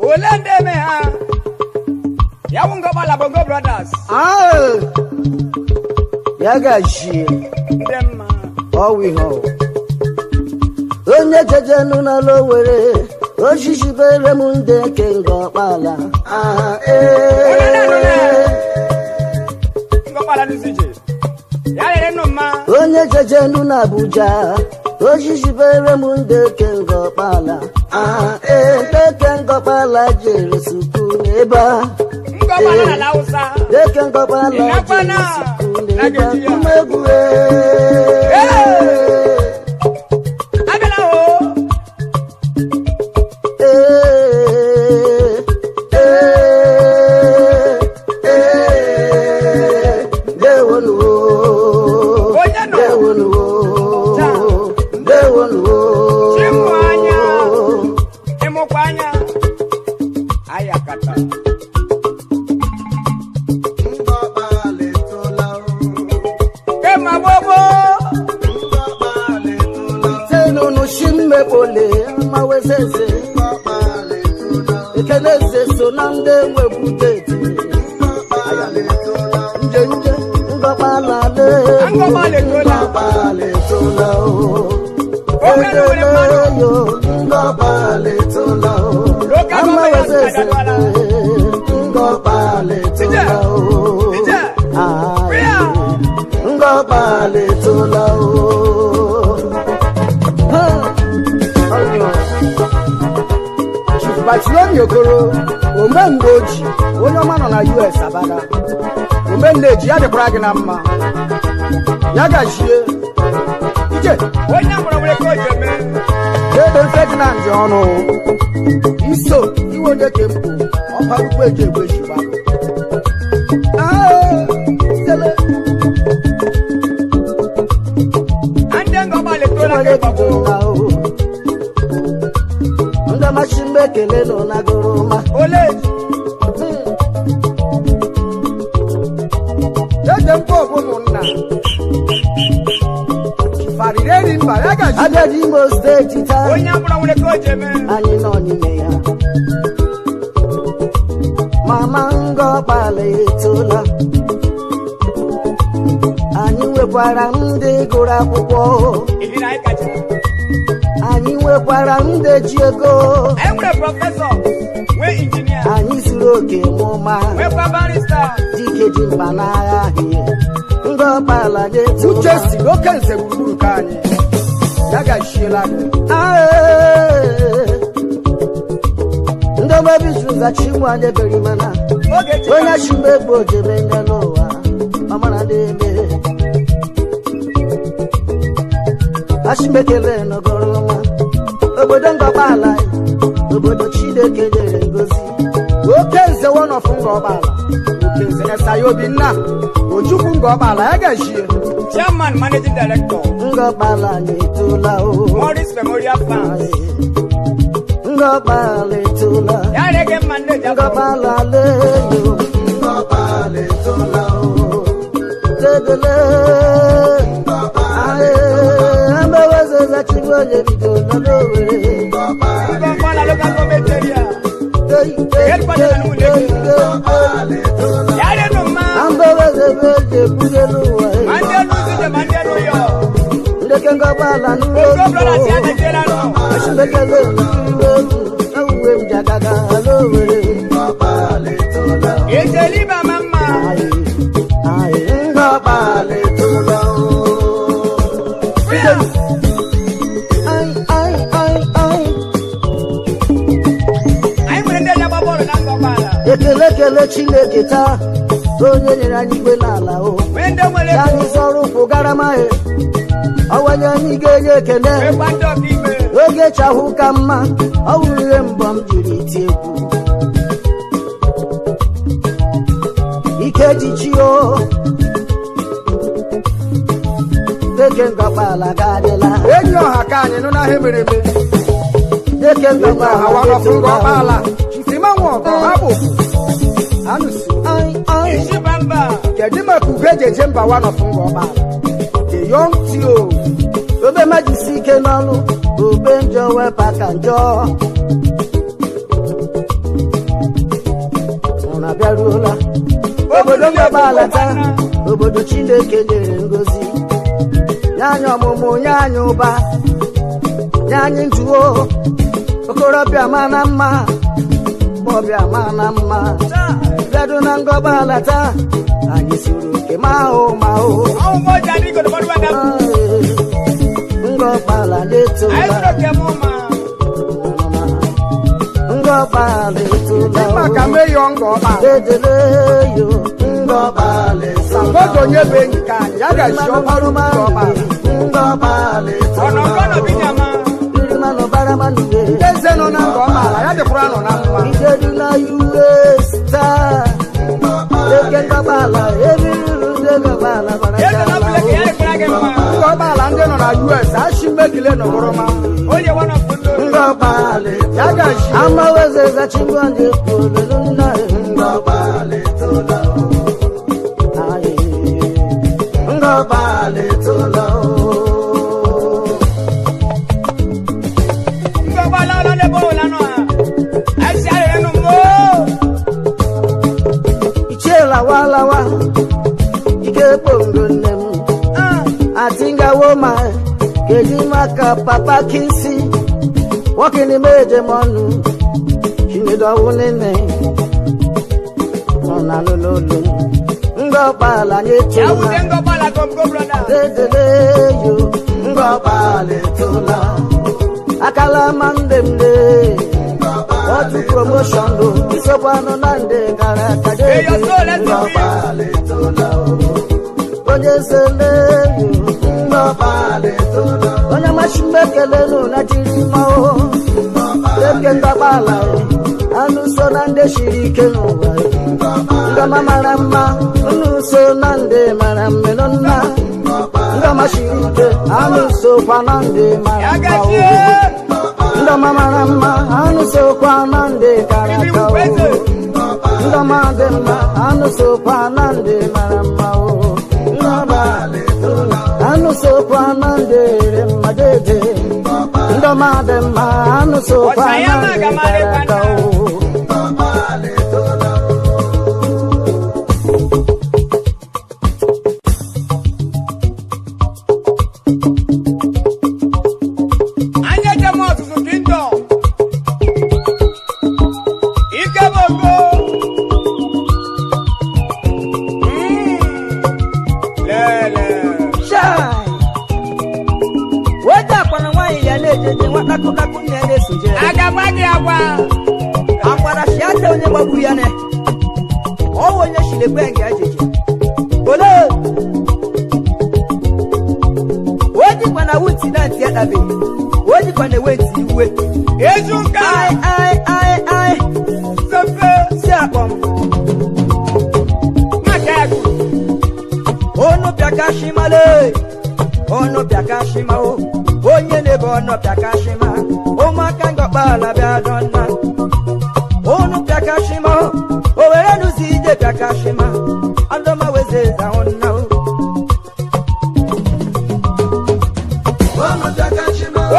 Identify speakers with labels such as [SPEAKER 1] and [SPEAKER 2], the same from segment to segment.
[SPEAKER 1] Olende me ha. Ya wunga bala bongo brothers.
[SPEAKER 2] Yaga shi.
[SPEAKER 1] Dem
[SPEAKER 2] All we know. Onye jejenu na lo were. Oshishi bere munde kengo bala.
[SPEAKER 1] Ngo bala nzije. Ya lele no ma.
[SPEAKER 2] Onye jejenu na Abuja. Oshishi bere munde kengo bala. Kengo bala jere suku neba.
[SPEAKER 1] Ngo bala na lausa.
[SPEAKER 2] Kengo bala jere suku neba. Kumegwe.
[SPEAKER 1] Abela ho.
[SPEAKER 2] Yokoro, Omengoji, onye ọma nọ na US Abada. Omenneji ya dịkwara gị na mma. Ya gachie. Ije,
[SPEAKER 1] onye amụrụ nwere ka o ji eme.
[SPEAKER 2] Ebe Ferdinand ọnụ. Iso, iwe onye ke mpụ, ọkparukwu eji egbe shiba. Sele.
[SPEAKER 1] Ande ngọba letola ke gbagbo.
[SPEAKER 2] Machimbe kele no na goroma
[SPEAKER 1] ole
[SPEAKER 2] jeje mpo ogunna farireri mbaraga adedi mo stage ta
[SPEAKER 1] onya mura wure ko jeme
[SPEAKER 2] ani no ni me ya mama ngo pale tola ani wekwara ndị gụrụ akwụkwọ
[SPEAKER 1] ihira ikacha
[SPEAKER 2] anyị nwekwara ndị ji ego
[SPEAKER 1] enwere prọfesọ nwe injinia
[SPEAKER 2] anyị zuru oke mụma
[SPEAKER 1] nwekwa barista
[SPEAKER 2] dike ji mba n'agha ahịa ndị ọkpala na-eto
[SPEAKER 3] uche si n'oke nze gburugburu ka anyị ya gachiela
[SPEAKER 2] ndị omebi zụzachi nwa debere mana onye chimbe egbe ojebe ndị n'ụwa ọmara na-eme ashimekele nọgọrọ ọma obodo ngọgbala obodo Chineke nyere ngozi
[SPEAKER 3] oke nze wọnọfụ ngọgbala oke nze Esayi Obinna Ojukwu ngọgbala ya gachie
[SPEAKER 1] chairman managing director
[SPEAKER 2] ngọgbala na-etola o
[SPEAKER 1] Morris Memorial Fund
[SPEAKER 2] ngọgbala etola
[SPEAKER 1] ya rege manager
[SPEAKER 2] ngọgbala leyo ngọgbala etola o tedele Chibonye bido na lowere
[SPEAKER 1] ngọgbala local government area ya re no ma
[SPEAKER 2] ambeweze beje bugelu wa
[SPEAKER 1] mande luzi mande royo
[SPEAKER 2] ndeke ngọgbala
[SPEAKER 1] n'ụlọ brother si anajela no
[SPEAKER 2] ashibekele uwe mjagaga lowere ngọgbala etola
[SPEAKER 1] ejeliba mama
[SPEAKER 2] ngọgbala etola ekele Chineke taa onye nyere anyị igwe n'ala o anyị zọrọ ụkwụ garama ọwanye anyị ga-enye ekele oge chahụ ka mma ọ wụrụ ihe mbọ m jiri ti egwu ike jichi o deke ngọgbala ga-adịla
[SPEAKER 3] enyi ọha ka anyị nụ n'ahịa mere eme
[SPEAKER 2] deke ngọgbala
[SPEAKER 3] wọnọfụ ngọgbala chisimanwụ ọgọ ha bụ anụsi
[SPEAKER 1] isi bamba
[SPEAKER 3] kedu maka ugo ejeje mba wọnọfụ ngọgbala the young tio
[SPEAKER 2] obe majisi ike n'ọrụ Ubenjo wepakanjo Unabiarula Obodo mbabalata Obodo Chineke nyere ngozi Nyanyo ọmụmụ nyanyo ụba Nyanyi ntuo Okorobịa mana mma Bọbịa mana mma Bịadu na ngọbalata Anyị suru ke mahụ Ngọbala letụla Ngọbala letụla
[SPEAKER 3] Maka meyo ngọbala
[SPEAKER 2] Dedele yo Ngọbala letụla
[SPEAKER 3] Sambodo nye benyi ka ya ga-esi ọkwarụ ngọbala
[SPEAKER 2] Ngọbala letụla Irimano baramanu
[SPEAKER 3] Eze nọ na ngọbala ya dịkwara nọ na mma
[SPEAKER 2] Ijedu na US taa Eke ngọbala Ebiru nde ngọbala
[SPEAKER 3] ngọbala ndị nọ na US ashi megile n'ọbụrụma
[SPEAKER 2] Ngọbala
[SPEAKER 3] ya ga-esi
[SPEAKER 2] Amaweze zachingwa nje kulelu nna Ngọbala tola Aye Ngọbala tola
[SPEAKER 1] Ngọbala ole bo lanu a Aisha enu mo
[SPEAKER 2] Ichela walawa Ike pongo nem Atinga woma Keji maka papa kisi Wakini meje monu Shinido unene Ona lululu Ngọbala nyetula
[SPEAKER 1] Ya wude ngọbala go brother
[SPEAKER 2] Dedele yo Ngọbala tola Akala mandemde Otu promotion do Isobano nande karaka
[SPEAKER 1] Hey your soul let's go
[SPEAKER 2] Ngọbala tola Onye sele yo Ngọbala tola Onye mashimekele no na jirima o Eke ngọbala Anu so nande shirike n'ụwa Ngọma mara mma Unu so nande mara mmenonna Ngọma shirike Anu so kwa nande mara mma o Ngọma mara mma Anu so kwa nande karaka o Ngọma dị mma Anu so kwa nande mara mma o Ngọbala Anu so kwa nande remma dede Ngọma dị mma Anu so kwa nande karaka o
[SPEAKER 1] Anya jamo tutu kindo Ike bongo Lele
[SPEAKER 2] Shine. Weta kwa nwanyi ya nejeje watakunaku nene suje.
[SPEAKER 1] Agabagi agwa
[SPEAKER 2] Akwara shiate onye gbagbu ya ne. Owo onye shilekwe nge ajeje. Ole. Oji kwa na wuti na nti adabe. Oji kwa na wenti iwe.
[SPEAKER 1] Ezunka
[SPEAKER 2] Ai.
[SPEAKER 1] Sefe
[SPEAKER 2] Si akpom.
[SPEAKER 1] Makagu
[SPEAKER 2] Ono biakashima le. Ono biakashima o. Onye nebo ono biakashima. Omaka ngọbala bịa dọnna. Ono biakashima o. Owere nuzi ije biakashima. Andoma weze za onna o.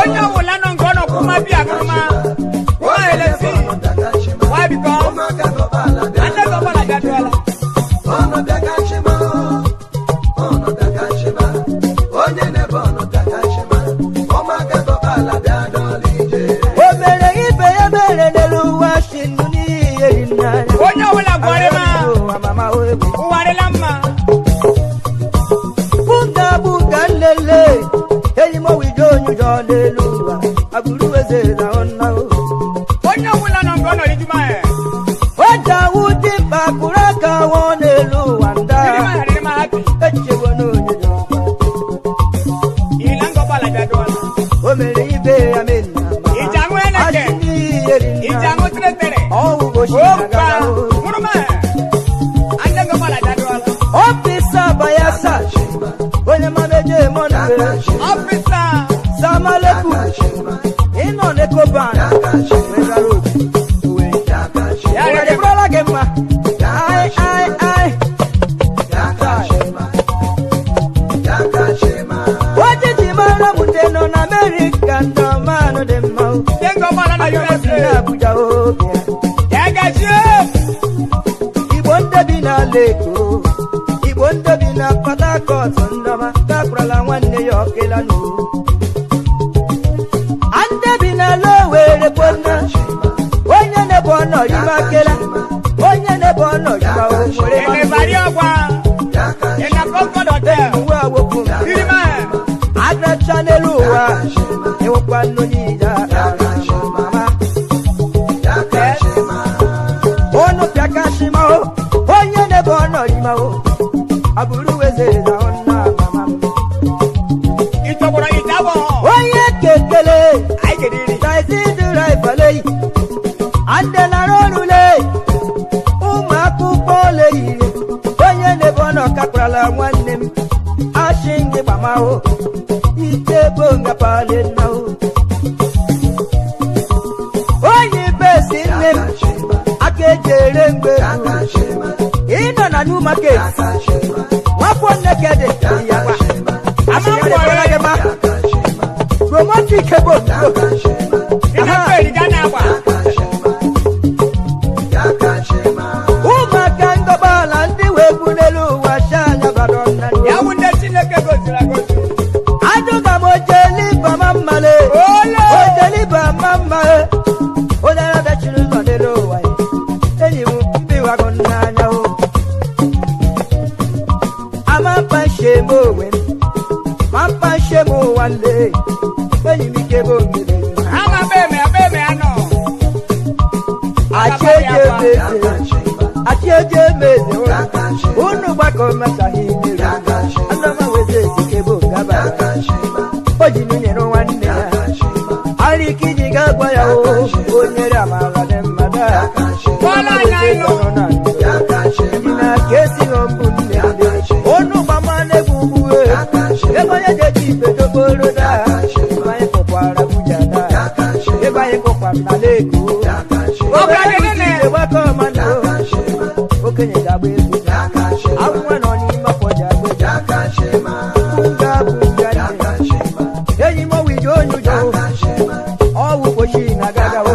[SPEAKER 1] Onye wula no ngono kuma bi aguruma Wa elesi Why because Ande ngọbala jadwala
[SPEAKER 2] Omere ibe ya mere n'elu wa shinu n'ihe dị n'anya.
[SPEAKER 1] Onye wula gware ma
[SPEAKER 2] Mama oebu.
[SPEAKER 1] Uware lamma
[SPEAKER 2] Bunga nlele. Enyi mo wijo nyujo n'elu wa. Aguru weze za onna o.
[SPEAKER 1] Onye wula no ngono ijuma e
[SPEAKER 2] Oja wuti bakura ka won n'elu wa nda.
[SPEAKER 1] Rima happy
[SPEAKER 2] Echewo n'onyejo.
[SPEAKER 1] Ila ngọbala jadwala
[SPEAKER 2] Omere ibe ya mena.
[SPEAKER 1] Ijangu eneke Ijangu tretere
[SPEAKER 2] Owu go
[SPEAKER 1] Opa
[SPEAKER 2] shinaga.
[SPEAKER 1] Muruma Ande ngọbala jadwala
[SPEAKER 2] Officer bayasa. Onye mameje monwe.
[SPEAKER 1] Officer
[SPEAKER 2] Samaleku. Ino neko ban. Megaro.
[SPEAKER 1] Yare
[SPEAKER 2] Ore brola gemma. Ai. Waje jimara muteno na America ndoma. leko igbo ndị bi na Port Harcourt ndọma gakwurala nwanne ya ọkela n'uru ndị bi na Lowere kwonna onye na-ebe ọnọ riba kela onye na-ebe ọnọ riba onwere agracha n'elu ụwa ewekwa nnu n'ije onu pịakashima onye na-ebe ọnọ riba abụrụ wezere ọnna mama onye kekele taizidiraibale andelara ọrụle ụmụ akwụkwọ ole ire onye na-ebe ọnọ kakwarala nwanne m asị ndị gbamahụ ike bụ ngapale nna onye besi nne m aka eji ere mgbe ịnọ na new market nwafọ nnekede ya gba amagbaragema romantic ebo ụmụaka ngọbala ndị wee bu n'elu ụwa shanya bara nna adụga m ojeliba mammale ojeliba mammale onye na-abịachiri ụzọ n'elu ụwa enyi m mbiwago n'anya amampa nshem onwe m mampa nshem ụwa nle enyi m ike bụ mmiri achieje meze unu gbakọ mmesaghị imeri adọma weze ezike bụ ngaba o ji nyere nwanne ya arịka iji ga-agwa ya onyere amara dị mmadụ dị na ka esighị mbụ nne unu gbama na-egwu ugbuwe ebe onye jeji ibe doboro da ebe anyị kụkwara buja da ebe anyị kụkwara na lego gbakọ mmadụ okenye ga-agba egwu awụnwa nọ n'ime ọkpọji agba nga bụ nga enyi m owiji onye ụjọ ọwụ kpochi na gagawo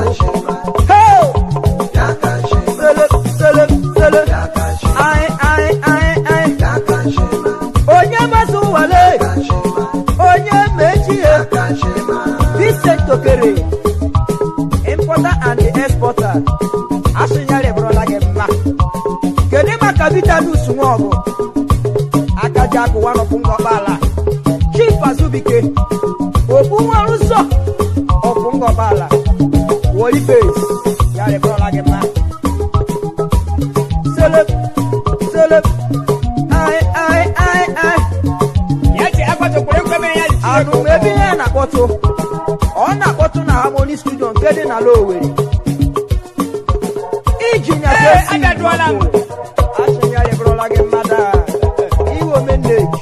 [SPEAKER 2] onye masị ụwale onye mechie Vincent Okere importer and exporter asụnyere bụrụla gị mma kedu maka Vitalus Nwaọgụ akaji akụwa nọpụ ngọbala Chief Azubike okpu nwarụ nsọ ọpụ ngọbala Wolibase ya bụrụla gị mma selep agụmebi ihe na-akpọtụ ọ na-akpọtụ na Harmony Studio nke dị na Lowere iji nyagesi asịnyere bụrụla gị mmadụ iwe omeneji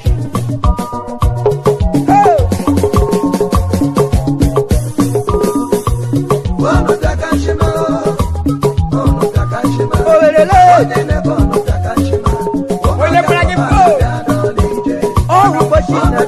[SPEAKER 2] owerele ọhụ ụbọchị na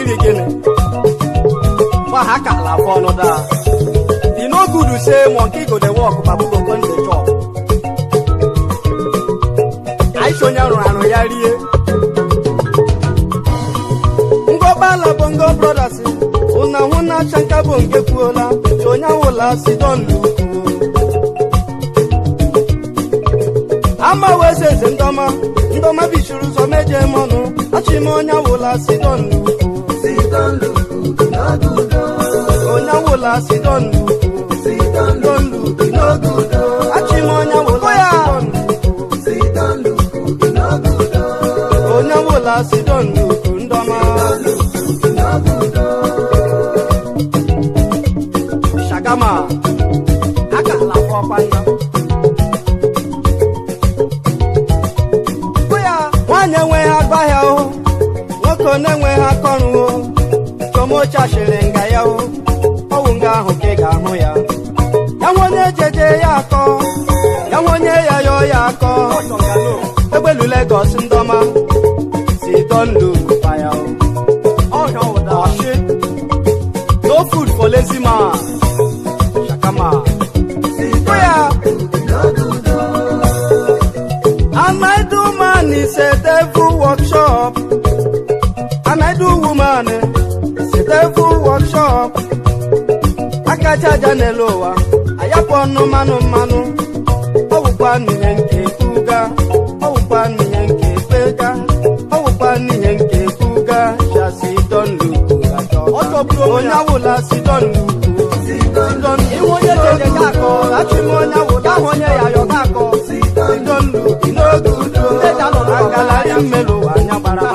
[SPEAKER 3] iri gịnị gba ha ka ala afọ ọnụ daa e no good to say monkey go dey work babu go come dey chop aisha onye rụrụ arụ ya rie ngọbala bongo brothers una hụna chanka bụ nke kwuola onye awụla si don luku ama weze eze ndọma bichiri ụzọ meje mọnụ achịma onye awụla si don luku onye awụla si don luku achịma onye awụla si don luku onye awụla si don luku ndọma Shagama aka la fọkwa nna nwanyị enweghị agbahịa o nwoke na-enweghị akọrụ o tomochashiri nga ya o ọwụ nga ahụ ka ị ga-ahụ ya ya nwenye jeje ya akọ ya nwenye ya yọọ ya akọ egbelu Lagos ndọma si donlu faya o ọshị no food for lazy man Shakama and I do man is a devil workshop and I do woman is a devil workshop akacha janelowa ayapo no manu owukwa nihe nke kuga owukwa nihe nke pega owukwa nihe nke kuga shasi don luku onye awụla si don luku iwe onye jeje ka akọ achịm onye awụla ahụ onye ya yọ ka akọ si don luku n'oge udo agalari mmelụ anya gbara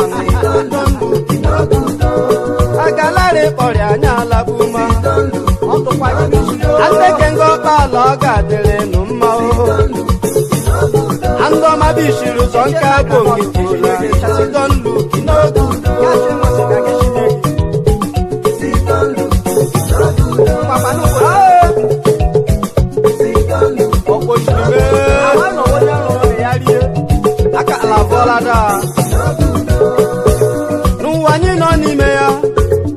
[SPEAKER 3] agalari kpọrọ anya alabuma andeke ngọkpa ala ọ ga-adịrị nụ mma andọma bishiri ụzọ nke abụ ngitiri si don luku n'oge udo n'ụwa anyị nọ n'ime ya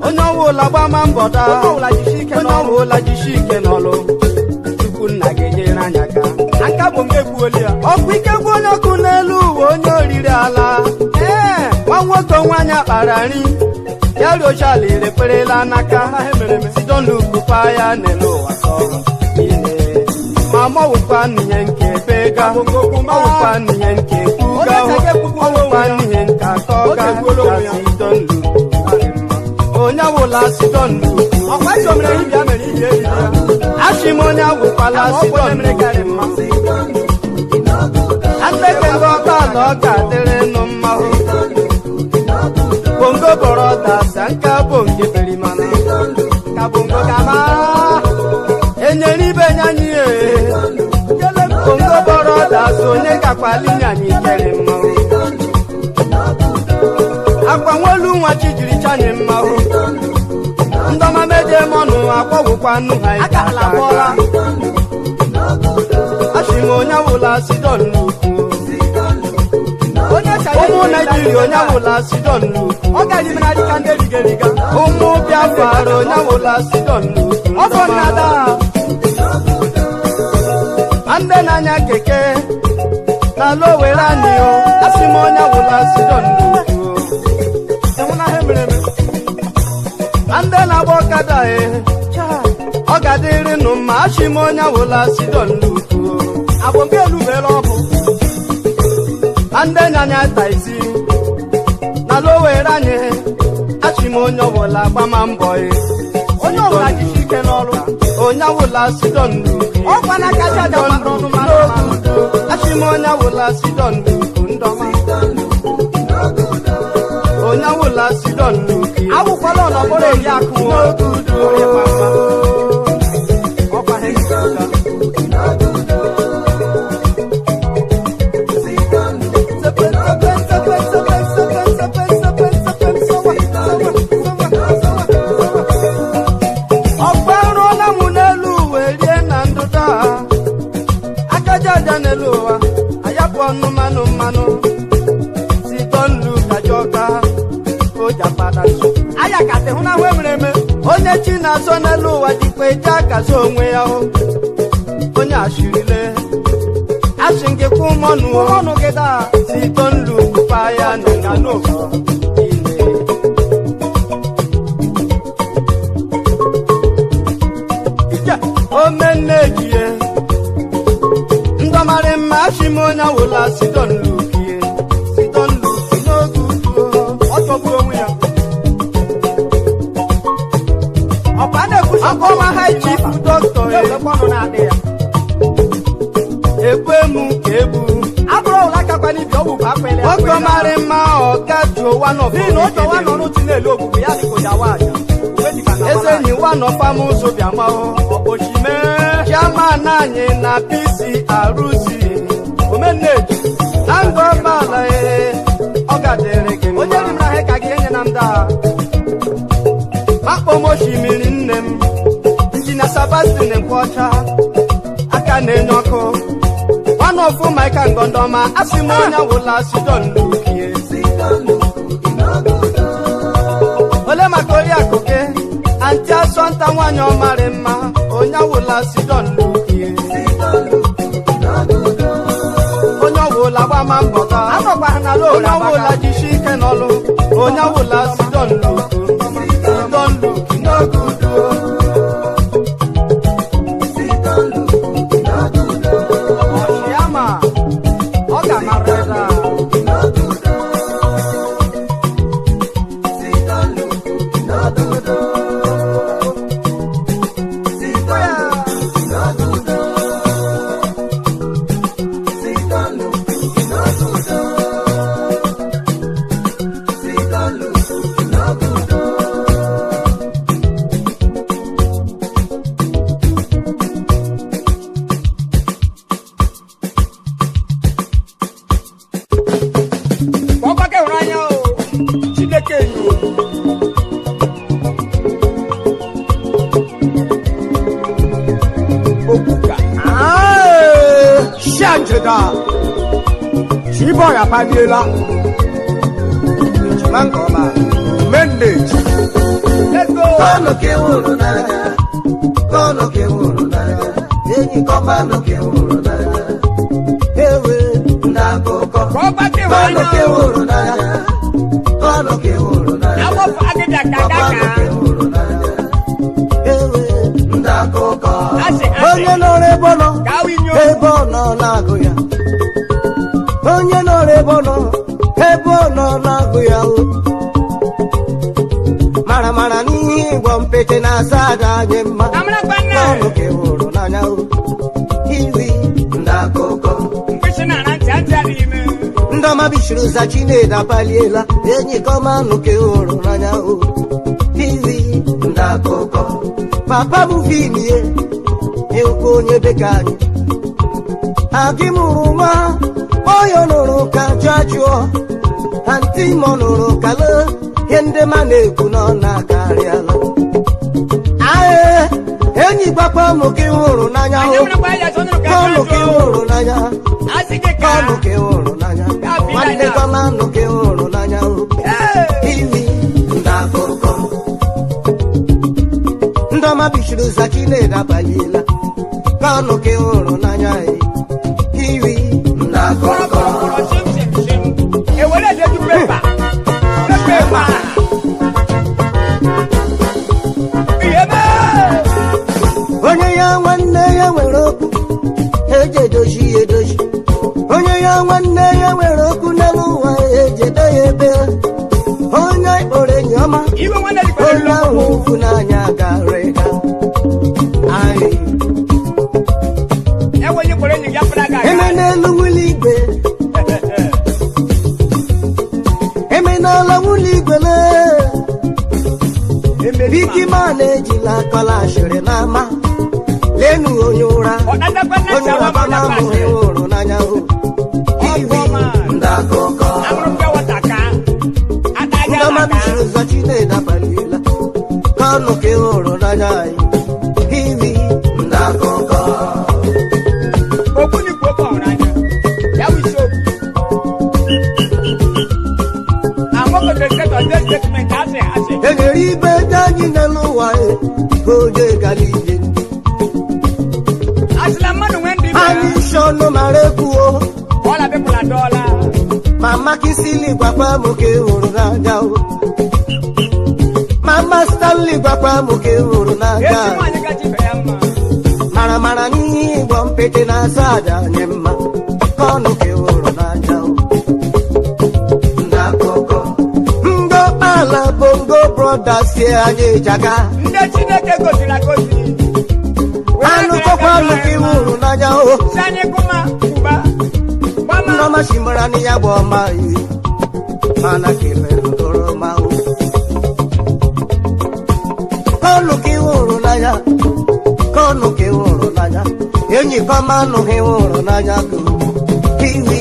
[SPEAKER 3] onye ọwụla gbama mbọda onye ọwụla jisi ike n'ọlụ Chukwu nna ga-enyere anyị aka aka bụ mgbe gbuoli ya ọkụ ike gbu onye ọkụ n'elu uwe onye oriri ala nwa nwoke nwaanyị akpara nri ya riochala irekperela n'aka si don luku pa ya n'elu ụwa ma mọwụkwa n'ihe nke bega ọwụkwa n'ihe nke kuga ọwụkwa n'ihe nke akọ ga si don luku onye awụla si don luku achị m onye awụkwala si don luku andeke ngọkọ ala ọ ga-adịrị nụ mma bongo bọrọda sanka bonge berimana ka bongo gama enyere ibe nyanyi bongo bọrọda so onye gakwali nyanyi kere mma akwa nwolu nwa chi jiri chanye mma ndọma meje mọnụ akpọgwụkwa nnu ha ike aka achịm onye awụla si don luku ụmụ Naijiria onye awụla si don luku ụmụ Biafra onye awụla si don luku ndị na-anya keke n'ala Owere anyị o asị m onye awụla si don luku ndị na-agba ọkada ọ ga-adịrị nụ mma achị m onye awụla si don luku ndị na-anya taisi n'ala Owere anyị achị m onye ọbụla gbama mbọ onye ọbụla jisi ike n'ọrụ onye awụla si don luku achị m onye awụla si don luku ndọma onye awụla si don luku awụkwala ọnọbụrụ eri akụ aka ị hụ na ahụ emere eme onye chi na-azọ n'elu ụwa dịkwa eji akazi onwe ya hụ onye ashirile asị nke kwụ mọnụ gị daa si tonlu pa ya na n'ofu omenne ejie ndọmarị mma achị m onye awụla sidonlukie n'oge udo ọ tọgburu onwe ya ọkwa na-ekwusi ọkọma ha chief dọkịta egbu emu ka egbu abụrụ ụla kakwa n'ibi ọgwụ bụ afọ ele ọkọmarị mma ọga jụọ wanọ tinelu ogbugbu ya dịka aja eze enyi wanọ fam ụzọ bịamahụ ọkpochime chairman anyị na PCRC omeneji na ngọmala ọ gadere gị onye rim na ka gị enye na mda makpomoshimiri nne m injinia Sebastian Nkwọcha aka na-enye ọkụ wanọfụ Mike Ngondoma asị m onye wụla sidonlukie ole maka oriakụ gị anti asọnta nwanyị ọmarị mma onye awụla sidonlukie onye ọwụla gbama mbọta onye ọwụla jishi ike n'ọlụ onye awụla sidonluki n'oge udo ọchịama ọ ga-amarịla Chiboy apadiela Chimangoma Mendage let's go
[SPEAKER 2] Kono ke wuru naga Yenyi komano ke wuru naga Ewe ndakoko Kono ke wuru naga
[SPEAKER 1] Awo fagida kadaka
[SPEAKER 2] Ewe ndakoko
[SPEAKER 1] Ase
[SPEAKER 2] Onye nore bono Ebono nago ya onye nọrọ ebe ọ nọ na-agụ ya mara n'ihe ịgbọ mpete na-asa aja anyị mma ọnụ ka hụrụ n'anya iri ndakụkọ ndọma bishiri ụza Chinedu abaliela enyi kọma nụ ka hụrụ n'anya iri ndakụkọ papa bụ filie ịhụkwa onye beka anyị agị mụrụ nwa oyo nụrụ ka jụọ anti m nụrụ ka le ihe ndị ma na-ekwu nọ na-akarịala enyi gbakwa ụmụ gị hụrụ n'anya ọnụ gị hụrụ n'anya ọnụ gị hụrụ n'anya nwanne gọma nụ gị hụrụ n'anya iri ndakụkọ ndọma bishiri ụza Chinedu abaliela ka ọnụ gị hụrụ n'anya iri ndakụkọ onye ya nwanne ya nwere okwu eji edozi onye ya nwanne ya nwere okwu n'elu ụwa eji edo ya ebe onye kpọrọ enyi ọma onye ahụ ụfụ n'anya gara ịga eme n'elu nwụlọ igwe eme n'ala nwụlọ igwe biki ma na-ejila akọla ashịrị n'ama lenu onye ụra bana mụrụ ịhụrụ n'anya iri ndakụkọ ndọma bishiri ụzọ Chinedu abaliela ka ọnụ ka ịhụrụ n'anya iri ndakụkọ enyere ibe oje galije
[SPEAKER 1] Aslamanu wendi
[SPEAKER 2] ani shono marekuo
[SPEAKER 1] all the people are dollar
[SPEAKER 2] mama kisili papa moke huru na jao mama Stanley papa moke huru na jao
[SPEAKER 1] Yesu mwanyika chipeyama
[SPEAKER 2] mara mara ni bompete na saja nyema kono ke huru na jao ndakoko ngo ala bongo brothers ye aje jaga
[SPEAKER 1] nde chineke gozila gozi
[SPEAKER 2] anu ko kono ke huru na jao
[SPEAKER 1] sanye kuma kuba mama
[SPEAKER 2] no mashimara ni ya bo mai mana ke ndoro mau kono ke huru na ya kono ke huru na ya enyi kama no he huru na ya ku kiwi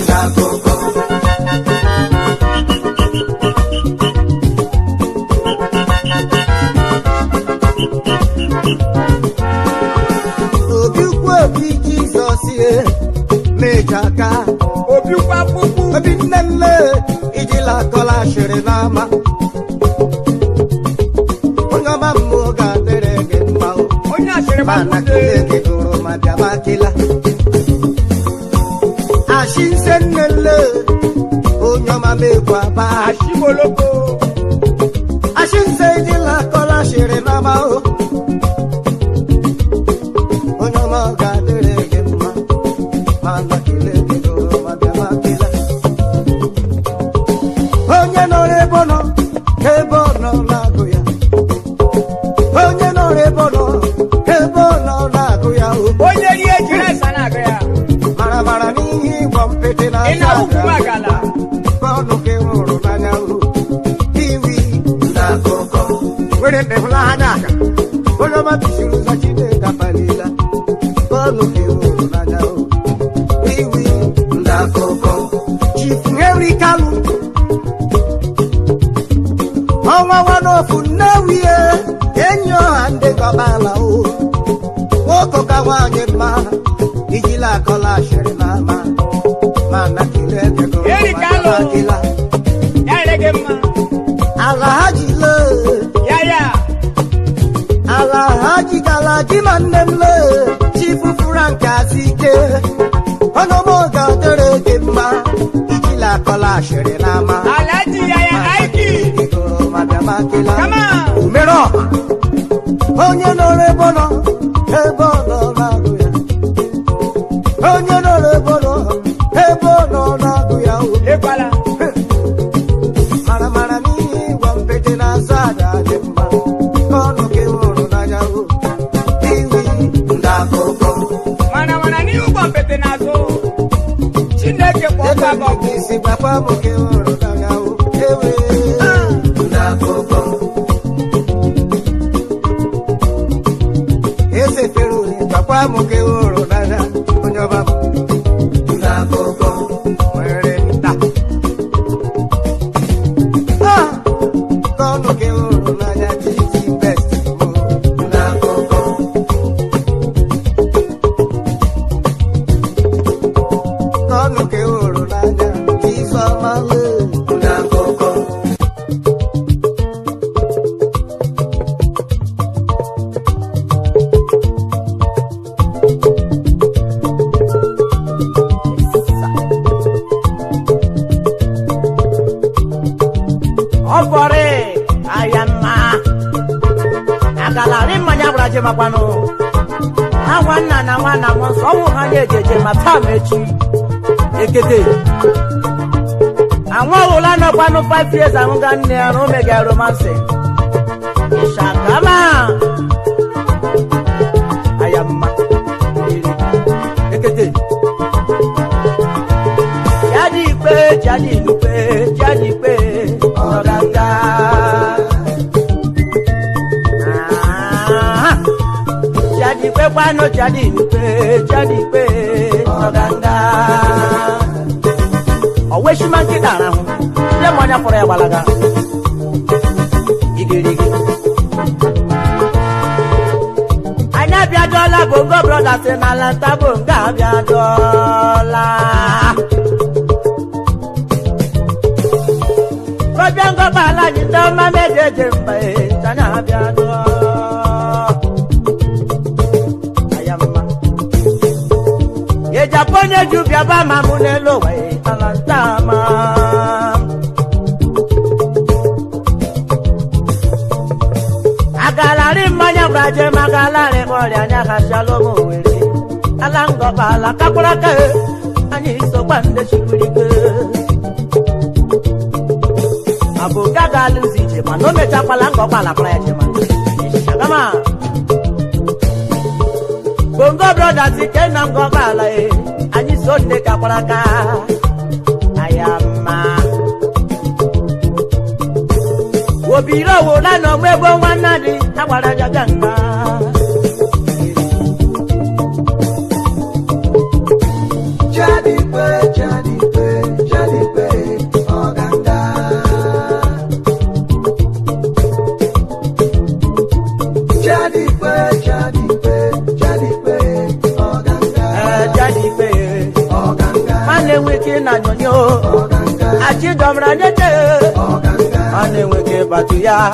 [SPEAKER 2] ndakoko obi Jesus ye mejaka
[SPEAKER 1] obi kwa pupu
[SPEAKER 2] obi nelle ijila kola shere nama onga mamu ga terege mau
[SPEAKER 1] onya shere
[SPEAKER 2] mana
[SPEAKER 1] bakude
[SPEAKER 2] kile duro madama kila ashin senelle onga mame kwa ba
[SPEAKER 1] ashimoloko
[SPEAKER 2] ashin se ijila kola shere nama onga mamu ga terege mau mana kile duro madama kila onye no rebono ebono nagoya onye no rebono ebono nagoya
[SPEAKER 1] onye rie jire sana gaya
[SPEAKER 2] mara mara ni bompete na
[SPEAKER 1] ina huku magala
[SPEAKER 2] bono ke oro na nyaru tiwi na koko were ne fulana bono ma bisiru za chide kapalila bono ke oro na nyaru tiwi na koko chief Henry Kalu ọnwa wanofu nnewie enyo ande gọbala o nwoke ka nwanyị mma ijila akọla ashịrị n'ama mana kile ekego
[SPEAKER 1] Henry Kalu.
[SPEAKER 2] makila
[SPEAKER 1] ya rege mma
[SPEAKER 2] ala ha jile ala ha jigala ji ma nne m le chifu Frank Azike ọnụmụ ga-adịrị gị mma ijila akọla ashịrị n'ama
[SPEAKER 1] alaji yaya aiki
[SPEAKER 2] makila
[SPEAKER 1] Come on.
[SPEAKER 2] umero onye nọrọ ebe ọ nọ na-agụ ya onye nọrọ ebe ọ nọ na-agụ ya
[SPEAKER 1] ekwala
[SPEAKER 2] mara mara n'ihe ịgwa mpete na-asa aja dị mma ọnụ gị hụrụ n'anya iwi ndakụkọ
[SPEAKER 1] mana ni ugbo mpete nazo Chineke kwa
[SPEAKER 2] ebe
[SPEAKER 1] ọba
[SPEAKER 2] gị isi gbakwa m gị hụrụ n'anya ewe ndakụkọ ese fero gbakwa m gị hụrụ n'anya onye ọba m ndakụkọ nwere nta kọnụ gị hụrụ n'anya jiji best mo ndakụkọ kọnụ gị hụrụ n'anya jizọmale ndakụkọ
[SPEAKER 4] ọfọrị ayama agalari mmanya gwara je makwanụ ha nwanna na nwanna m nsọ ọnwụ ha na-ejeje ma taa m echi ekete anwa ụla nọkwanụ 5 years ahụga nne ya na omega romansi ishakama ayama ekete jadi ikpe jadi ikpe jadi ikpe ọ̀dàdà. Jadi ikpe kwano jadi ikpe ọ̀dàdà. Ọ̀wé ṣí máa ń kéde ara hùn, ilé mọ̀ ní afọ̀rọ̀ ẹ̀gbàlaga. Igirigi. Anyị abịadọla bongo brothers na lanta bongo abịadọla. Kobiango bala ni ndoma mejeje mba tanya abịadọla. baba mamunelo we alantama agalari manya braje magalare mori anya kashalomo wele alango bala kakuraka anyi so kwande chikurike abu gagalu zije manome chapalango bala praje man shagama Bongo brothers ikena ngobala anyi sonde kakuraka ayama Obiro wo la no mwebo wanadi agbara jaganga
[SPEAKER 3] Jadipe oganga Jadipe oganga Mane wiki na nyonyo Achi domra nete Ane weke batuya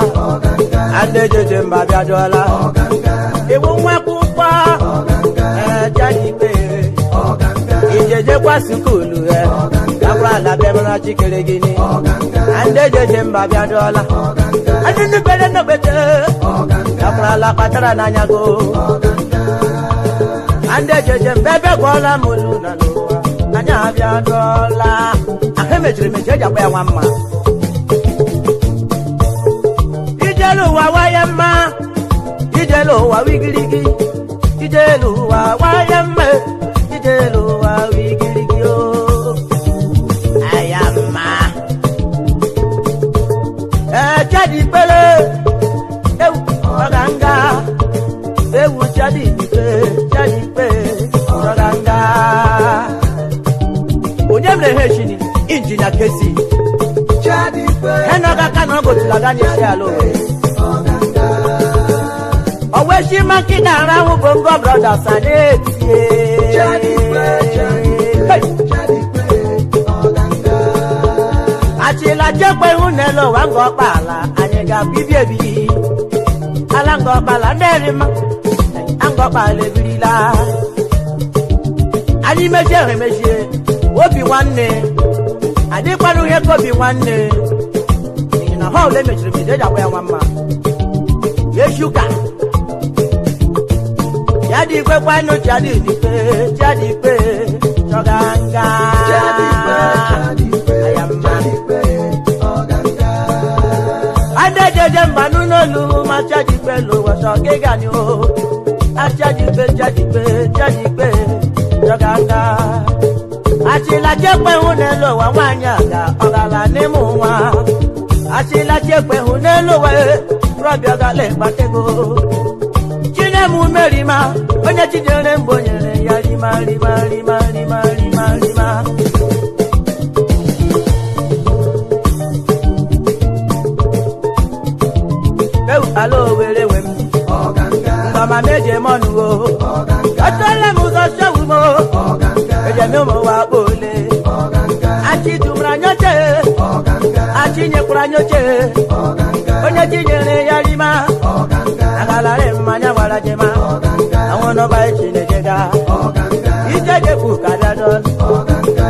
[SPEAKER 3] Ande jeje mbabia dola Ewu mwakukwa Jadipe Ijeje kwa sukulu Kabra la bemra chikere gini Ande jeje mbabia dola Ande nipele no bete Kabra la patara na nyago Ande jeje mbebe kwa la mulu na loa Anya bia dola Aheme chiri mecheja kwa ya wama Ijelu wa wayama Ijelu wa wigirigi Ijelu wa wayama Ijelu wa wigirigi oh Ayama Jadi pele Ewu oganga Ewu jadi pe oganga Onyemle heshini Injinia kesi Jadi pe Henoga kanogo tilagani shalo Owe shima kidara wu bongo brothers aneti Jadi pe Achila jekwe unelo wango pala Anyega bibiebi Alango pala nerima Ango pala virila Ali meje Obi wanne Adikwanu heko bi wanne Na hole mejiri mejeja kwa ya mama Yeshuka Jadi kwe kwano jadi pe Choganga Jadi pe Ayama Ande jeje mbanu no lu ma jadi pe lo waso gega ni o Jadi pe Choganga Achila jekwe hunelo wa wanyaga Ogala nemu wa Achila jekwe hunelo wa Robi ogale patego Chinemu merima Onye chijere mbonyere ya rima Alo wele wem Ngama meje monu o Atole muzo shewu mo Eje mi mo wa bole Achi tumra nyoche Achi nyekura nyoche Onye chinyere ya rima Agalare mmanya wala jema Awono ba echine jega Ijeje fuka biadol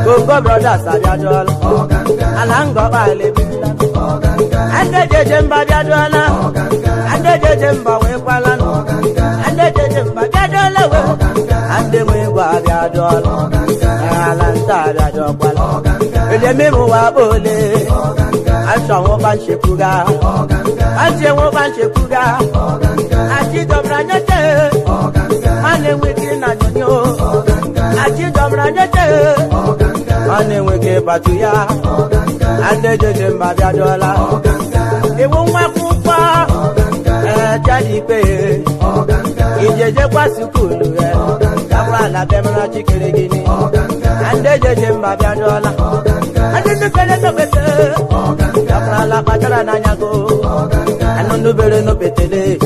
[SPEAKER 3] Gongo brothers abiadol Alango ba lebila Ande jeje mba biadola Ande jeje mba wekwala Ande jeje mba biadola we Ande mwewa biadol Alanta biadol kwala Ele mimu wa bole Asha woba nshekuga Ashe woba nshekuga Achi dobra nyote Mane wiki na nyonyo Achi dobra nyote Mane wiki batuya Ande jeje mba biadola Ewu mwakukwa Jadi pe Ijeje kwa sukulu Kabra la bemra chikere gini Ande jeje mba biadola Ande nukele no bete Kabra la patara na nyago Anu nubere no betele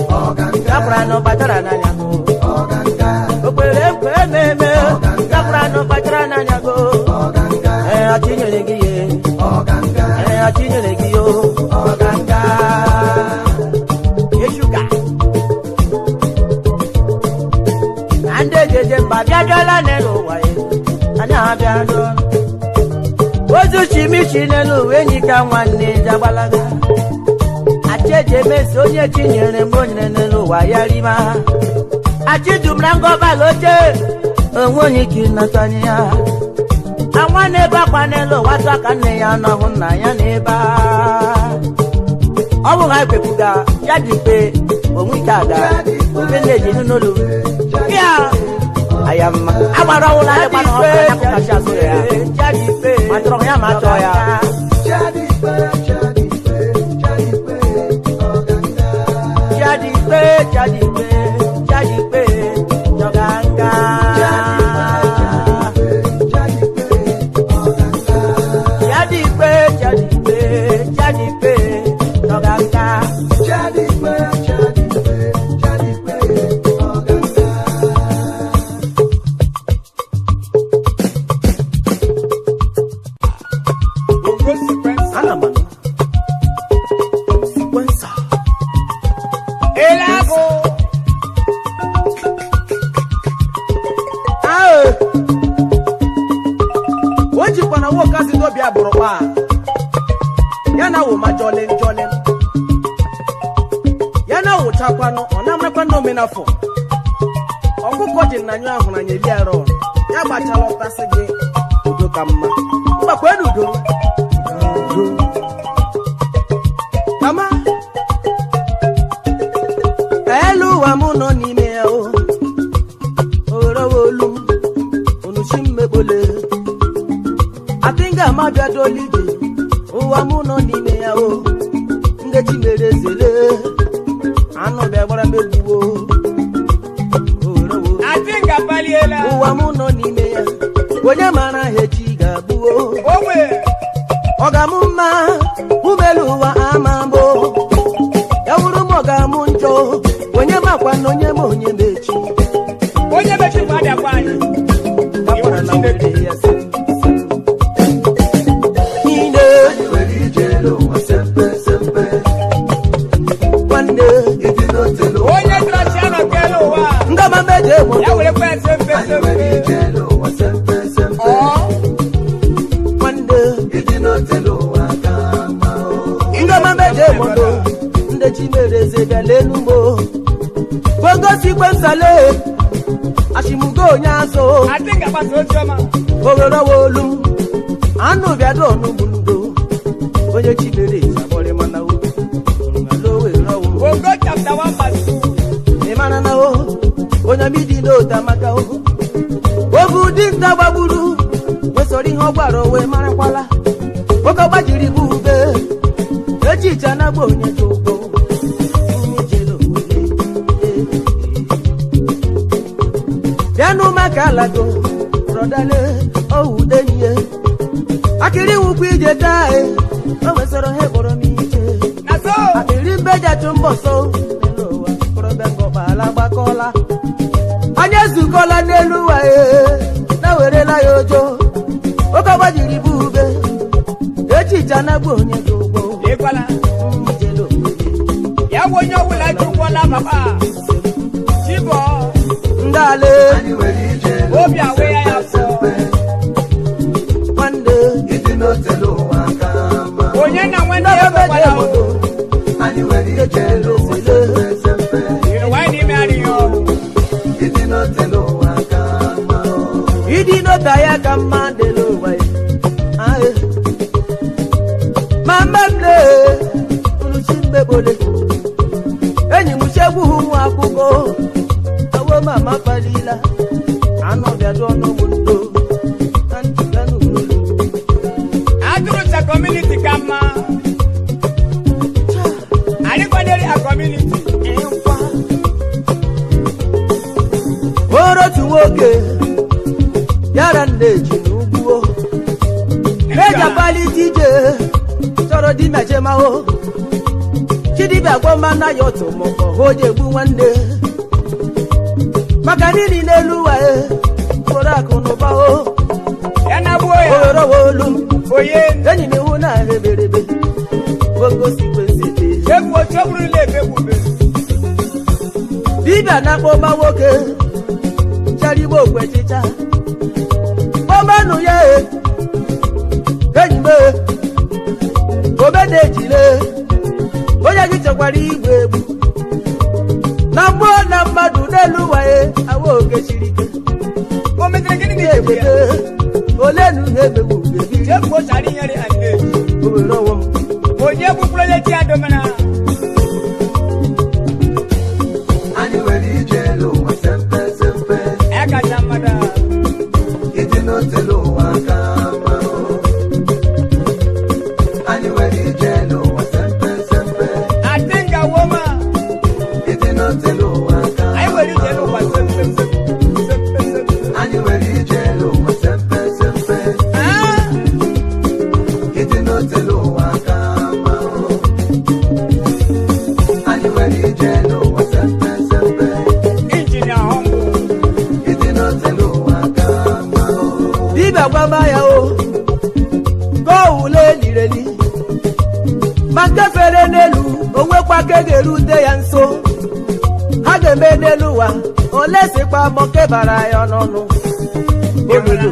[SPEAKER 3] Kabra no patara na nyago Okwere kwe meme Kabra no patara na nyago Achinyo negiye Achinyo negiyo Yeshuka Ande jeje mba biadola nelo wae Anya
[SPEAKER 4] bịa dọrọ ozu chimichi n'elu uwe enyi ka nwanne jagbalaga acheje mesi onye chinyere mgbe o nyere n'elu ụwa ya rima achidumra ngọbala oche onwe onye ike ịnatanye ya anwa n'ebe akwa n'elu ụwa tụ aka nne ya n'ọhụ nna ya n'ebe ọ bụ ha ekwepuga ya dị mkpe onwe ike aga obe na-eji n'olu ya ayamma agbara ụlọ ya gbara ọkụ ya kụkachi azụ ya ma chọrọ ya ma chọọ ya Jadikpe jọganga Jadikpe jọganga yana wo majolen yana wo chakwano onamre kwano menafo ọkụkọ ji nnanyu ahụ na nyeli aro ya gbachala ọtasị gị udo ka mma mgbakwa udo mama elu wa mụ nọ n'ime ya o orowolu onushi mmebole atinga mabia dolide ụwa mụ nọ n'ime ya o ndechi mere zele anụ bịa gbara megbuo
[SPEAKER 1] atinga baliela
[SPEAKER 4] ụwa mụ nọ n'ime ya onye mara ha echi ga-abụo ọ ga-amụ mma umelu ụwa ama mbụ ya wuru m ọ ga-amụ njọ onye makwa na onye ma onye mechi
[SPEAKER 1] gbadakwa anyị
[SPEAKER 4] gakwara na were ya sị
[SPEAKER 1] onye trasiano kele ụwa
[SPEAKER 4] ngama meje mo
[SPEAKER 1] ya were kwa sempe
[SPEAKER 4] ngama meje mo nde chimereze galenu mo bongo sikwensale ashimugo nyaso
[SPEAKER 1] atinga pasojoma
[SPEAKER 4] ogoro wolu anu biado nubundo onye chimereze abore mana wo ngalowe rawo
[SPEAKER 1] bongo chapter 1 verse 2
[SPEAKER 4] emana na o onye midi no tamaka o obu di ndababuru wesori ho gbaro we marakwala oko gbajiri bube echicha na gbo onye jogbo yanu makalago rodale oudenye akiri wukwu ije tae o wesoro he gboro mi ije
[SPEAKER 1] na so
[SPEAKER 4] akiri mbeja tumboso elowa korobengo bala gbakola anya zukola n'elu wa na werela ya ojo oke gbajiri bube echicha na gbo onye jogbo
[SPEAKER 1] ekwala ya wonye wula jugwola papa chibo
[SPEAKER 4] ndale
[SPEAKER 1] obi awe ya so
[SPEAKER 4] wande
[SPEAKER 1] onye na nwende ya gbakwala o why ni me ari yo
[SPEAKER 4] idi no taya kamande lo wai ae mamamle uluchimbe bole enyi mushebu hu akuko awo mama palila ano biado no mundo antanu
[SPEAKER 1] aduru sa community kama ali kwaderi a community
[SPEAKER 4] enfa oro tuwoke yara ndeji n'ugwo meja pali tije sọrọ di meje ma o chidibia gbọma na ya otu mọkọ oje egbu nwanne maka nini n'elu ụwa mkpụrụ akụ n'ụba o
[SPEAKER 1] ya na gbuo ya
[SPEAKER 4] ororowa olu
[SPEAKER 1] oye
[SPEAKER 4] enyi m iwu na eberebe bongo sikwensete
[SPEAKER 1] egwu otu ogburu na-ebe gbube
[SPEAKER 4] dibia na-akpọ ọma nwoke charigbo okwe chicha
[SPEAKER 2] manu ye enyi me obede jile onye gị chekwara igwe egwu na mmụọ na mmadụ n'elu ụwa ye awa oge siri ike
[SPEAKER 1] o metere gịnị ga egbe
[SPEAKER 2] ole nu na-emegbu gị
[SPEAKER 1] je ko sari nyere ande
[SPEAKER 2] o were ọwọ m
[SPEAKER 1] onye bụ project ya domana
[SPEAKER 5] Anyị nwere ije n'ụwa sempe sempe
[SPEAKER 1] aka chamada
[SPEAKER 5] ịdị n'otelu ụwa aka mma o. Anyị nwere ije n'ụwa sempe sempe
[SPEAKER 1] atinga woma
[SPEAKER 5] ịdị n'otelu ụwa aka
[SPEAKER 1] ai weri je no wasem sem sem
[SPEAKER 5] Anyị nwere ije n'ụwa sempe sempe
[SPEAKER 1] ah
[SPEAKER 5] ịdị n'otelu ụwa aka mma o. Anyị nwere ije n'ụwa sempe sempe
[SPEAKER 1] engineer hongo
[SPEAKER 5] ịdị n'otelu ụwa aka mma o.
[SPEAKER 2] dibịa gwaba ya o gọwule lireli ma nke fere n'elu onwekwa ka ga-erute ya nso ha ga-eme n'elu ụwa ole sikwa mọ kebara ya n'ọnụ ololo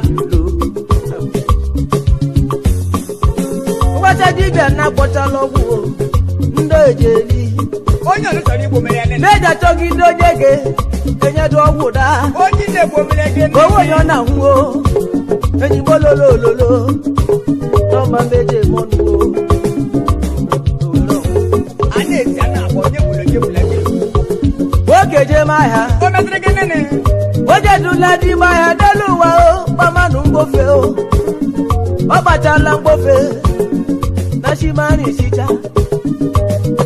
[SPEAKER 2] ngwacha dibịa na-akpọchala ọgwụ o ndị ejeli
[SPEAKER 1] onye ọzọ chọrọ igbo mere ya nene
[SPEAKER 2] meja chọgide onye ga-enyedu ọgwụ daa
[SPEAKER 1] onye na-egbo mere gị
[SPEAKER 2] owó yan náà ń wo ẹnìbó lólólóló lọ́mọ méje mọ́nu wo.
[SPEAKER 1] a na-eti a na-agba onye gburu onye gburu gị
[SPEAKER 2] ó keje máa yá
[SPEAKER 1] o metere gị nene
[SPEAKER 2] ó jẹ́ dúnlẹ́dí máa yá délù wa ó pàmánù ń gbófe ó ọgbàjàlá ń gbófe náṣí máa rìn síjà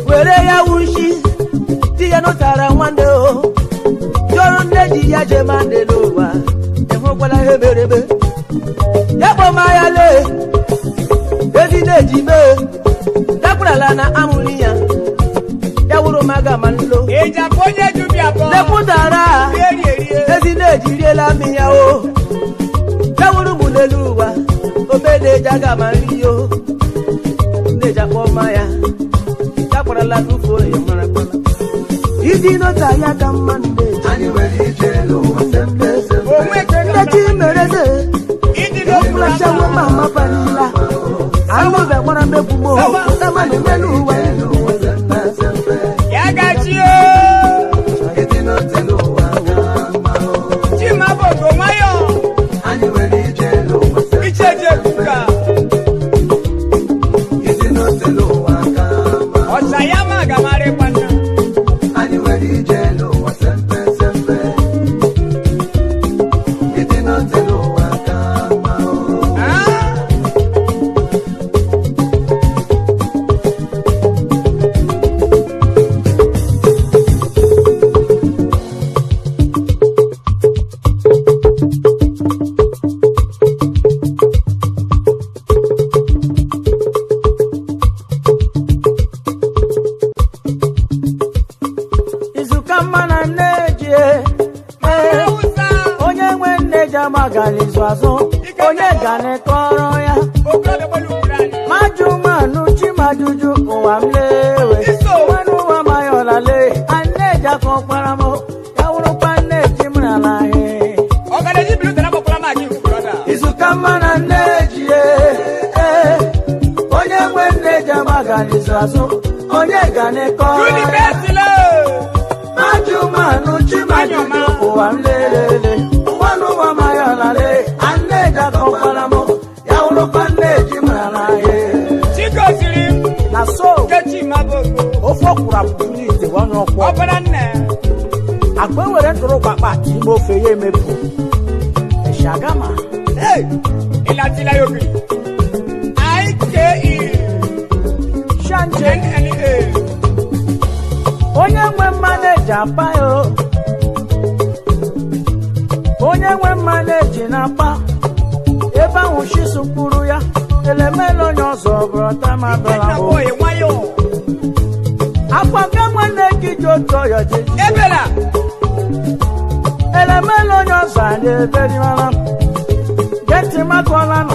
[SPEAKER 2] wèrè yàwù ń ṣí tíyẹnú tààrà wọn dé ó yọrù ndéjì yájẹ máa ń dé ló wà ẹ̀fọn gbọ́dá hébèrèbè yàgbọ́ máa yá lé èdè ndéjì mé dákúrà lánà amúniyàn yàwúrò máa gà máa ń lò
[SPEAKER 1] ìjà kò onye ju bi abụọ
[SPEAKER 2] lẹ́kùn tààrà
[SPEAKER 1] eri erie
[SPEAKER 2] èdè ndéjì rí lámìyàn o yàwúrò mú lélú wa òbèdè jágà máa ń rí o ndéjà pọ̀ máa yá dákúrà lánà fò èèyàn mọ́ra pọ́nà ìdí náà tàyà ká máa ń dé.
[SPEAKER 5] Anyị nwere ije n'ụwa sempe sempe
[SPEAKER 1] onwe ke
[SPEAKER 2] Ndeti mereze
[SPEAKER 1] ịdị n'okpuru
[SPEAKER 2] flasha wo mama panila alo be gbara mebu mo tama no melu wa
[SPEAKER 5] n'ụwa sempe sempe
[SPEAKER 1] ya gachi o
[SPEAKER 5] ịdị n'otelu ụwa aka mma o.
[SPEAKER 1] chima bụ ogo nwayọ
[SPEAKER 5] Anyị nwere ije n'ụwa sempe
[SPEAKER 1] iche je kuka
[SPEAKER 5] ịdị n'otelu ụwa aka mma o.
[SPEAKER 1] ọsa ya ma agamara ịkwana
[SPEAKER 5] Anyị nwere ije n'ụwa sempe sempe ịdị n'otelu ụwa aka mma o.
[SPEAKER 1] ah
[SPEAKER 2] izuka mana neje
[SPEAKER 1] awụsa
[SPEAKER 2] onye nwe nneje amaghara izu azụ onye ga na-ekọrọ ya
[SPEAKER 1] okorobịa gbara ugboro anyị
[SPEAKER 2] maju manu chimajuju ụwa m lewe
[SPEAKER 1] Iso.
[SPEAKER 2] nwanne ụwa mayọla lee aneje aka ọkpara m ya wụrụkwa nneji m n'ala ahịa
[SPEAKER 1] ọgadaji biri ụtara gbakwara m anyị brọda
[SPEAKER 2] izuka mana nneji onye nwe nneji amaghara izu azụ onye ga na-ekọrọ ya
[SPEAKER 1] unibesile
[SPEAKER 2] Majumanu chimajuju ụwa m lelele nwanne ụwa mayọla lee aneje aka ọkpara m ya wụrụkwa nneji m n'ala ahịa
[SPEAKER 1] chigoziri
[SPEAKER 2] na so
[SPEAKER 1] kechi ma bụ ogo
[SPEAKER 2] ofe ọkwụrụ apụtụ n'ite onye ọkwọ
[SPEAKER 1] ọbara nne
[SPEAKER 2] akpa ewere ntụrụ kpakpa ati ime ofe ya emepụ shagama
[SPEAKER 1] hey ịlatila ya ogiri ike
[SPEAKER 2] shanje
[SPEAKER 1] NNA
[SPEAKER 2] onye nwe mmaneji apa ya o. onye nwe mmaneji na-apa ebe ahụ shisu mkpụrụ ya elemele onye ọzọ bụrụ tamadọla bụ
[SPEAKER 1] boy nwayọ
[SPEAKER 2] akwa nke nwanne gị ji otu ọyọ jeji
[SPEAKER 1] ebela
[SPEAKER 2] elemele onye ọzọ anyị eberimala geti makọla nọ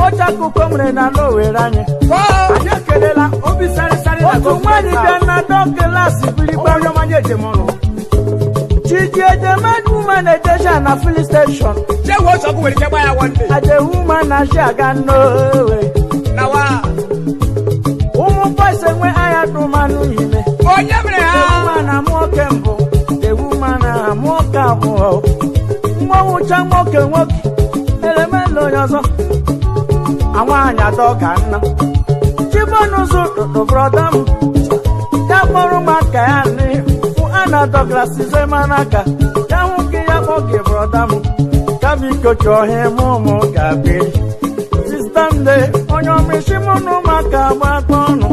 [SPEAKER 2] oche akụkọ mere na n'owere anyị
[SPEAKER 1] kọọ
[SPEAKER 2] anyị ekelela obi sarịsarị otu nwaanyị bịa na dọ klasị birigba chiji edemeduma
[SPEAKER 4] woman a station na filling station.
[SPEAKER 1] Che wo so ko we ke buy one day.
[SPEAKER 4] As a woman na she aga no way.
[SPEAKER 1] Na wa.
[SPEAKER 4] Umu boys enwe aya do manu ime.
[SPEAKER 1] Onye mre ha.
[SPEAKER 4] Woman na mo kembo. The woman na mo kabo. Mo ucha mo ke woki. Elemelo yoso. Awanya doga na. Chibonu so to brother. Kamoro makani. Fu ana Douglas Zemanaka. Yahuki yaboge brother. Kabi kocho he momo gabe. Sistande onyo mishimono makaba kono.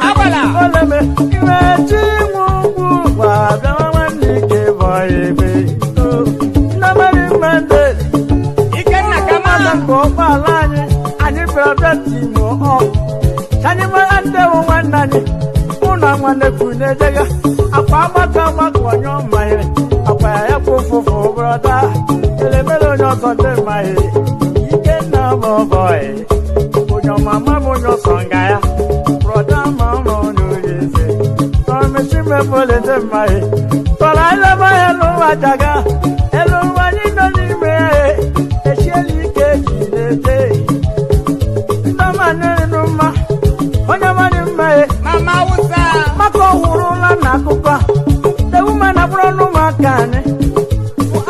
[SPEAKER 1] Abala.
[SPEAKER 4] Oleme iwechi mungu wa dawani ke boyebe. Namari mende.
[SPEAKER 1] Ikenna kama
[SPEAKER 4] Ko palani ani brother timo o. Chani ma ande wo wanani. Una mwane kune dega. Apa kama konyo mai. Apa ya fufu brother. Elemelo nyo sonde mai. Ikenna mo boy. Onyo mama mo nyo songaya. Brother mama no yese. So me shime pole de mai. Tola ile ba hello wajaga. Hello wani no ni me. Esheli ke jinete. Ndamane numa. Onyo mani mai.
[SPEAKER 1] Mama Usa.
[SPEAKER 4] Mako hurula na kuka. The woman abrono makane.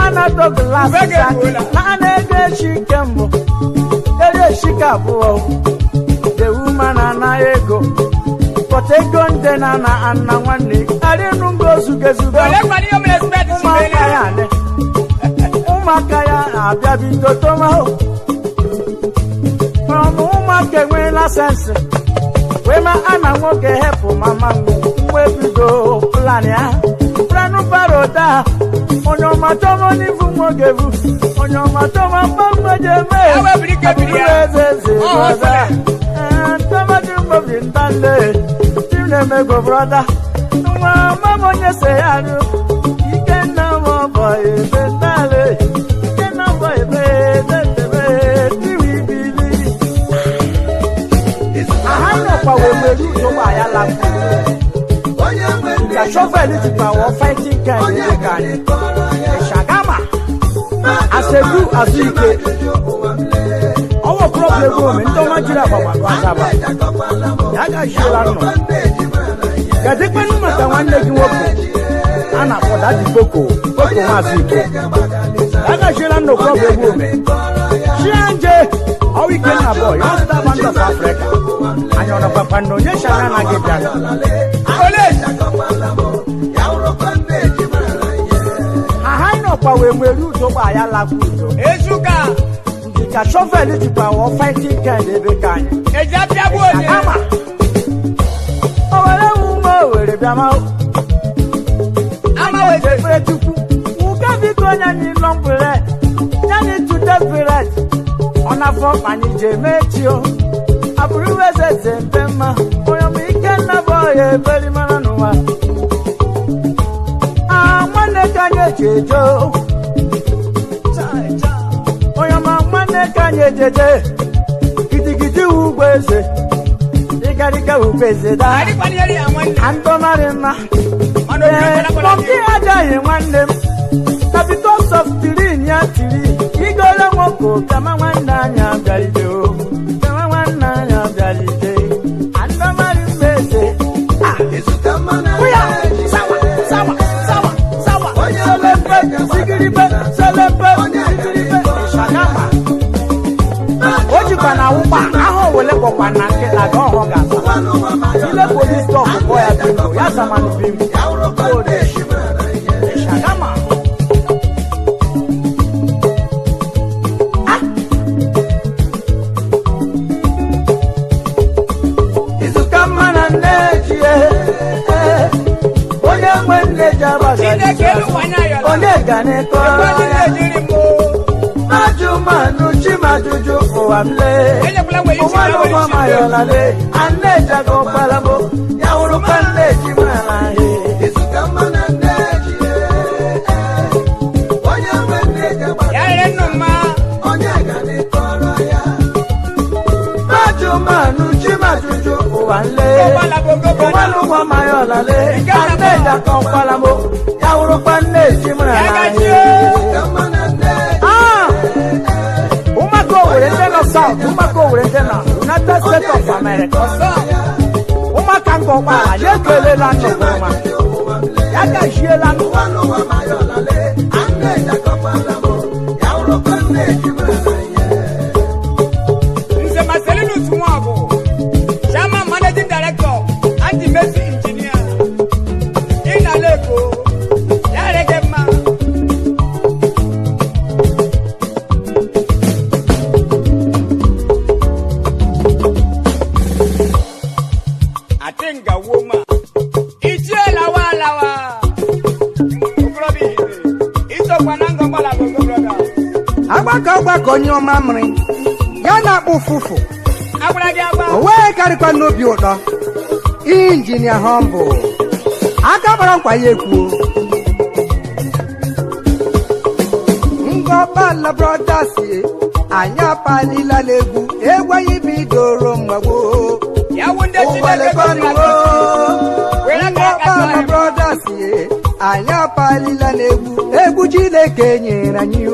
[SPEAKER 4] Ana Douglas Zaki. Na anege shikembo. Ere shikabu. The woman ana ego. Potego ndena na anna wani. Ari nungo zugezuga.
[SPEAKER 1] Ole kwani yo me respect
[SPEAKER 4] Umakayane. Umakaya abia bitotoma. Umakwe na sense. Wema ana nwoke hepu mama mwebido plan ya planu paroda onyo matomo ni fu mogevu onyo matomo mama jeme
[SPEAKER 1] awe brike biria
[SPEAKER 4] oh tama jumbo vindale timne mego brother mama monye se anu ikena mo boy vindale ikena boy vindale tiwi bili ahano kwa wemeru to wa ya la ka shovel ti pa wo fighting kan ni kan shagama asedu azike owo problem go me ndo ma jira baba wa saba ya ga shira no ga de penu mata wanne gi wo ana for that boko ma azike ya ga shira no problem go me shianje how we can na boy you start band of Africa anyo na papa no ye shana na ge dan ole ahino pa we mweru to ba ya la kuzo
[SPEAKER 1] ezuka
[SPEAKER 4] ndika shovel ti pa wo fighting kan de be kan
[SPEAKER 1] eja biabu oni
[SPEAKER 4] ama owere wu mo were biama ama we de pretuku u ka bi ko nya ni lompere nya ni to desperate ona fo pani je metio aburu we se tempema oyo mi ken na boy e beri mana no wa mane kanye jejo oyo mane kanye jeje gidigidi ugweze igarika ugweze da
[SPEAKER 1] ari kwani yari amane
[SPEAKER 4] ando marina
[SPEAKER 1] ono bikona
[SPEAKER 4] konki ajaye nwanne na because of tiri igole nwoko kama nwanna anya bịaride o kama nwanna anya bịaride ando marimeze Sigiribe, Shagama. Ojikwa na upa, aho wele kwa na nkela ga oho ga asa. Ile police talk boy abimo, ya zamanu bimo. Shagama. Izukama na neji Oye mwende jaba Onegane kora Majumanu chimajuju uwamle Uwanu mama yolale Aneja go palamo Ya urupande chimalahe Isukamana neji Oye mwende jaba
[SPEAKER 1] ya enuma
[SPEAKER 4] Onegane kora ya Majumanu chimajuju uwamle Uwanu mama yolale Aneja go palamo Ya urupande chimalahe mere ụmụaka ngọ ụgbọala ya ekelela nnọkọ ọma ya gajiela
[SPEAKER 1] Nze Marcelinus Nwabu, Chairman Managing Director, Anti-Messi Engineer, Inaleko, Yaregema. Atenga woman, Ichie lawa. Ukrobi, Iso Kwananga Mala Bongo brother.
[SPEAKER 3] Agbakọ onye ọma mmiri ya na-akpụ ụfụfụ o wee karịkwa n'obi ụtọ injinia humble aka gbara nkwa ya ekwuo Ngọbala brothers anyị apalila n'egwu anyị bidoro mgbagbo Ngọbala brothers anyị apalila n'egwu Chineke nyere anyị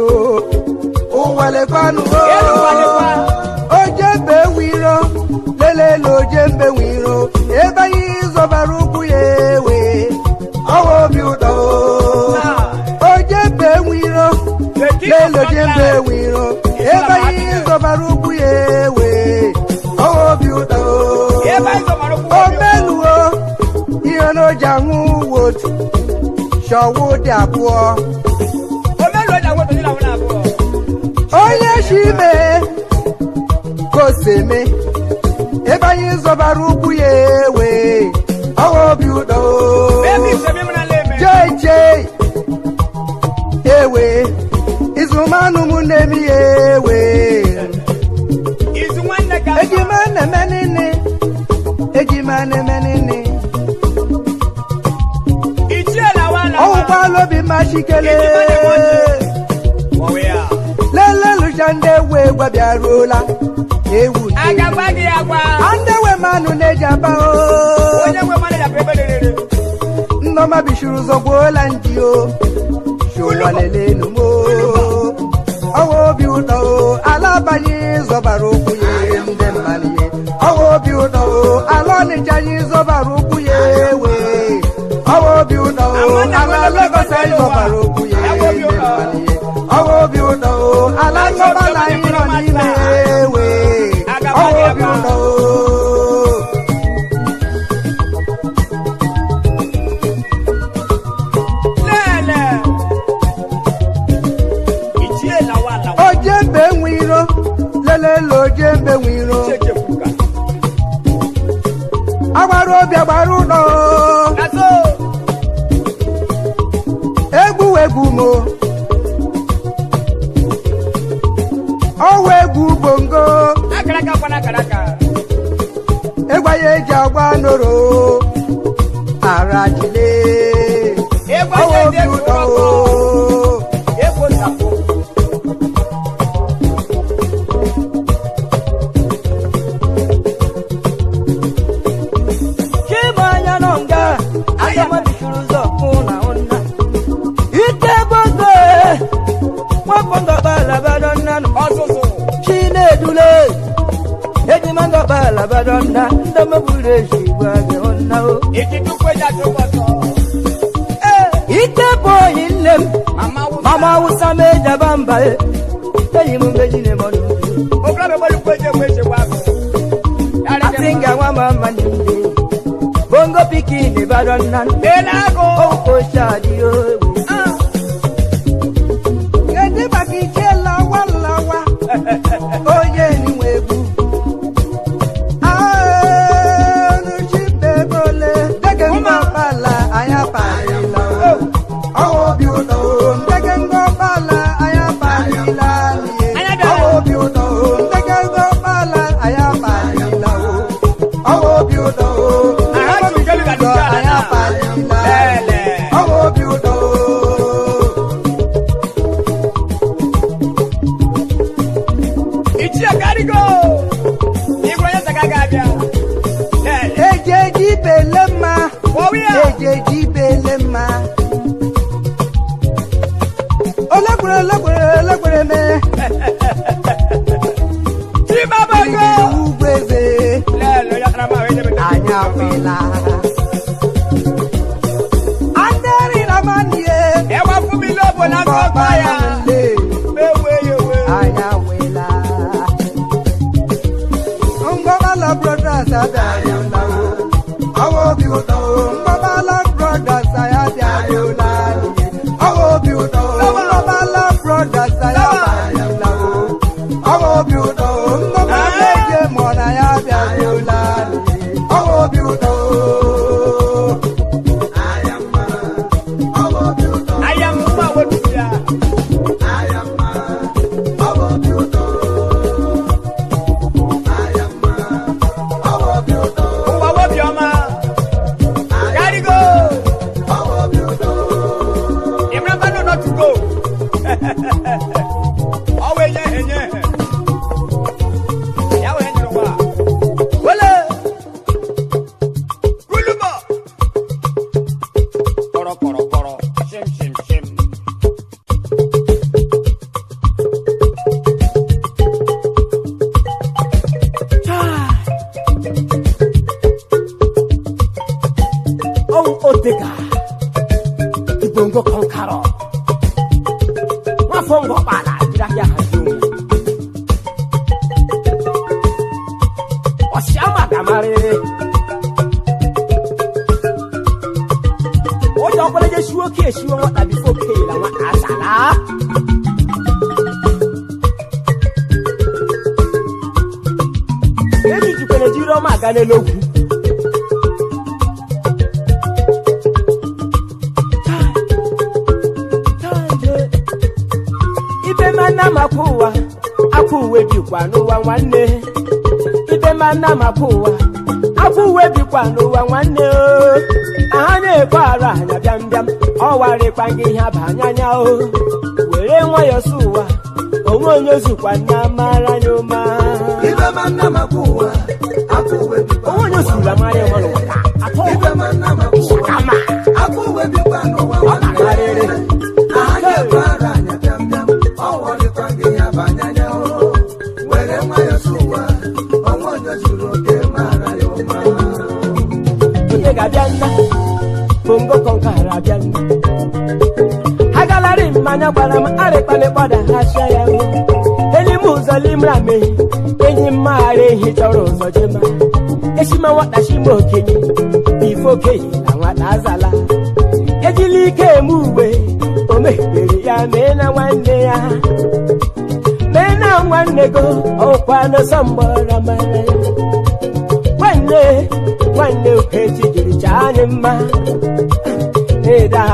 [SPEAKER 3] Uwalekanu ojembe wiro lelele ojembe wiro ebe anyị zọbara ukwu ya ewe ọwa obi ụtọ ojembe wiro lele ojembe wiro ebe anyị zọbara ukwu ya ewe ọwa obi ụtọ omeluo ihe n'oji anwụ wotu shọwụ dị abụọ onye shime koseme ebe anyị zọbara ukwu ya ewe ọwa obi ụtọ jeje ewe izumanụ ụmụnne m ya ewe ejimane ọwụkwala obi machikele lelelujande we gwabiaruola ewu andewe manu nejaba nnọma bishuru zọgbuola ndị o shụwalelenum ọwa obi ụtọ alabanye zọbara okwu ya ndị mmadụ ya ọwa obi ụtọ ala ọnịcha anyị zọbara okwu ya ewe ọwa obi ụtọ ala Lagos anyị zọbara okwu ya ndị mmadụ ya ọwa obi ụtọ ala Ngọbala anyị nọ n'ime ewe ọwa obi ụtọ ojembe nwiro lelele ojembe nwiro agbara obi agbara ụlọ egwu mo ọwa egwu bongo egwanye eji agba noro arajile ọwa obi ụtọ Chinedule Ngọbala badonna ndamabure shigwage onnao ite boy illem mama usame jabamba eyi mumbejine modu asinga wa mama ninde bongo pikini badonna elago oko shadio ngende bakichela walawa oye ni wegu Ngọbala ayapalila ọwa obi ụtọ ndege Ngọbala ayapalila ọwa obi ụtọ ndege Ngọbala ayapalila ọwa obi ụtọ ayapalila ọwa obi ụtọ
[SPEAKER 1] Ichie Karigo Igwanya Sagagabia
[SPEAKER 3] ejeji belema ejeji belema olekwere me
[SPEAKER 1] Chimabago
[SPEAKER 3] ugweze
[SPEAKER 2] wela anderi na manie
[SPEAKER 1] e wa fún mi lobo na ko pa ya mewe yewe
[SPEAKER 2] aya wela ngoma la brothers adayula awo bi o to ngoma la brothers adayula awo bi o to ngoma la brothers adayula awo bi o to ngoma leje mona ya adayula awo bi o to
[SPEAKER 1] ayamma woduya
[SPEAKER 4] Otega Ibongo Konkaro Mafongo Bala Jiraya Hajumi Oshama Damare Oyo Kole Jeshuo Keshuo Wata Bifo Kela Wata Asala Ebi Jukene Jiro Magane Logu Makuwa akuwe bikwa n'ụwa nwanne ibe mana makuwa akuwe bikwa n'ụwa nwanne o aha na-ekwe ara anya bịam bịam ọwarịkwa gị ihe abanyanya o were nwayọ sụwa onwe onye zukwa na mara anya ụma
[SPEAKER 5] ibe mana makuwa akuwe bikwa
[SPEAKER 4] onwe onye zuru amara ya ọrụ waka atọ
[SPEAKER 5] ibe mana makuwa
[SPEAKER 4] kama
[SPEAKER 5] akuwe bikwa n'ụwa nwanne aha na-ekwe ara anya bịam bịam ọwarịkwa gị ihe abanyanya o were nwayọ sụwa onwe onye zuru oke mara ya ụma
[SPEAKER 4] onye ga-abịa nna bongo konkara abịa nna agalari mmanya gbara m arịkpalị kpọda achịa ya o enyi m ụzọ limrame enyi m maghara ehi chọrọ ụzọ jema eshima nwata shima okenye ife okenye na nwata azala ejila ike eme uwe o mehibere ya mee na nwanne ya mee na nwanne go ọkwa n'ọsọ mgbọrọ mara ya nwanne okechi jiri chaa anyị mma ịda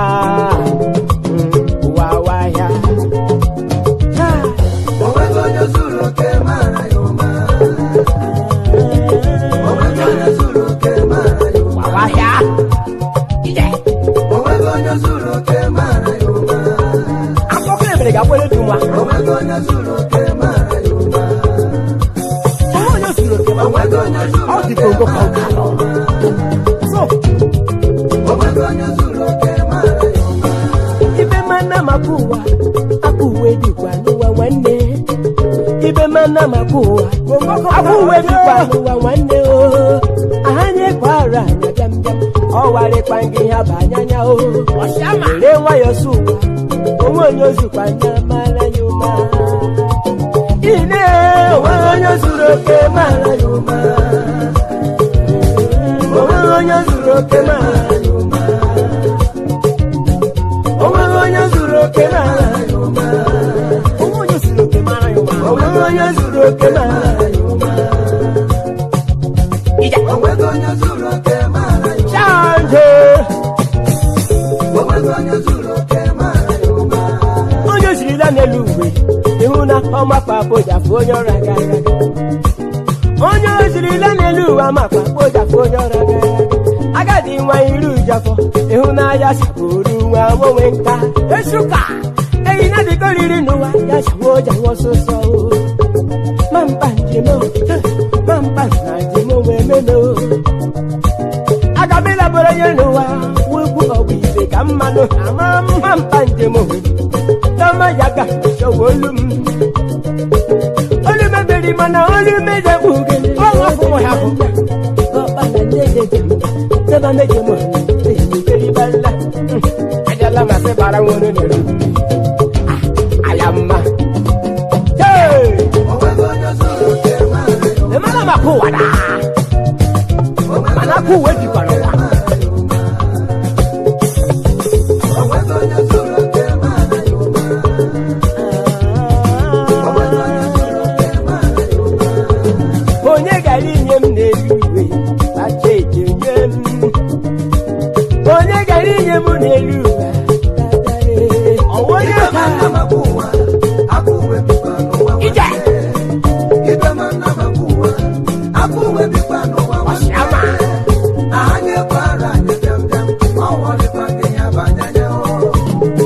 [SPEAKER 4] ụwa wahịa
[SPEAKER 5] onwego onye zuru oke mara ya ụma onwego onye zuru oke mara ya ụma
[SPEAKER 4] wahịa ije
[SPEAKER 5] onwego onye zuru oke mara ya ụma
[SPEAKER 4] akụkọ ebere ga-akwere dị nwa
[SPEAKER 5] onwego onye zuru oke mara ya ụma
[SPEAKER 4] onye zuru oke ma
[SPEAKER 5] onwego onye zuru
[SPEAKER 4] ọ dị ka ogo ka ụka nọ so
[SPEAKER 5] onwego onye zuru oke mara ya ụma
[SPEAKER 4] ibe mana maka ụwa akpa uwe dịkwa n'ụwa nwanne ibe mana maka ụwa akpa uwe dịkwa n'ụwa nwanne o aha na-ekwe ara anya bịam bịam ọwarịkwa gị ihe abanyanya o were nwayọ sụ ụwa onwe onye ozukwa anya mara ya ụma ine onwe onye zuru oke mara ya ụma onwe onye zuru oke mara ya ụma onwe onye zuru oke mara ya ụma onwe onye zuru oke mara ya ụma onwe onye zuru oke mara ya ụma ija
[SPEAKER 5] onwego onye zuru oke mara ya ụma
[SPEAKER 4] chanje
[SPEAKER 5] onwego onye zuru oke mara ya ụma
[SPEAKER 4] onye jirila n'elu uwe ịhụ na ọmakpa kpojafụ onye ọra gara aga onye ojirila n'elu uwe amakpa kpojafụ onye ọra gara aga agadi nwa iru ụjafọ ịhụ n'anya saburu nwa onwe nka esuka eyi na dịka oriri n'ụwa ya sawo ụja nwa ọsọsọ mampa njem mampa na njem onwe ememe agabila bụrụ onye n'ụwa wugwu ọgwụ ibe ka mmanụ ama mampa njem onwe tama ya ga showo olu m olu mebiri mana olu mejegbu gị ọnwa fụwa ya bụ ọkpa na nne ba meje mo keri balla ajala ma se bara wono ne ayamma hey e mana makuwa da mana ku wedi kwano wa onye gari nyem n'eluwe acheje nyem onye gari nyem n'eluwe onye mana makuwa akuwe bikano wa ije ibe mana makuwa akuwe bikano wa washama anye para anye dem awole pange ya banyanya o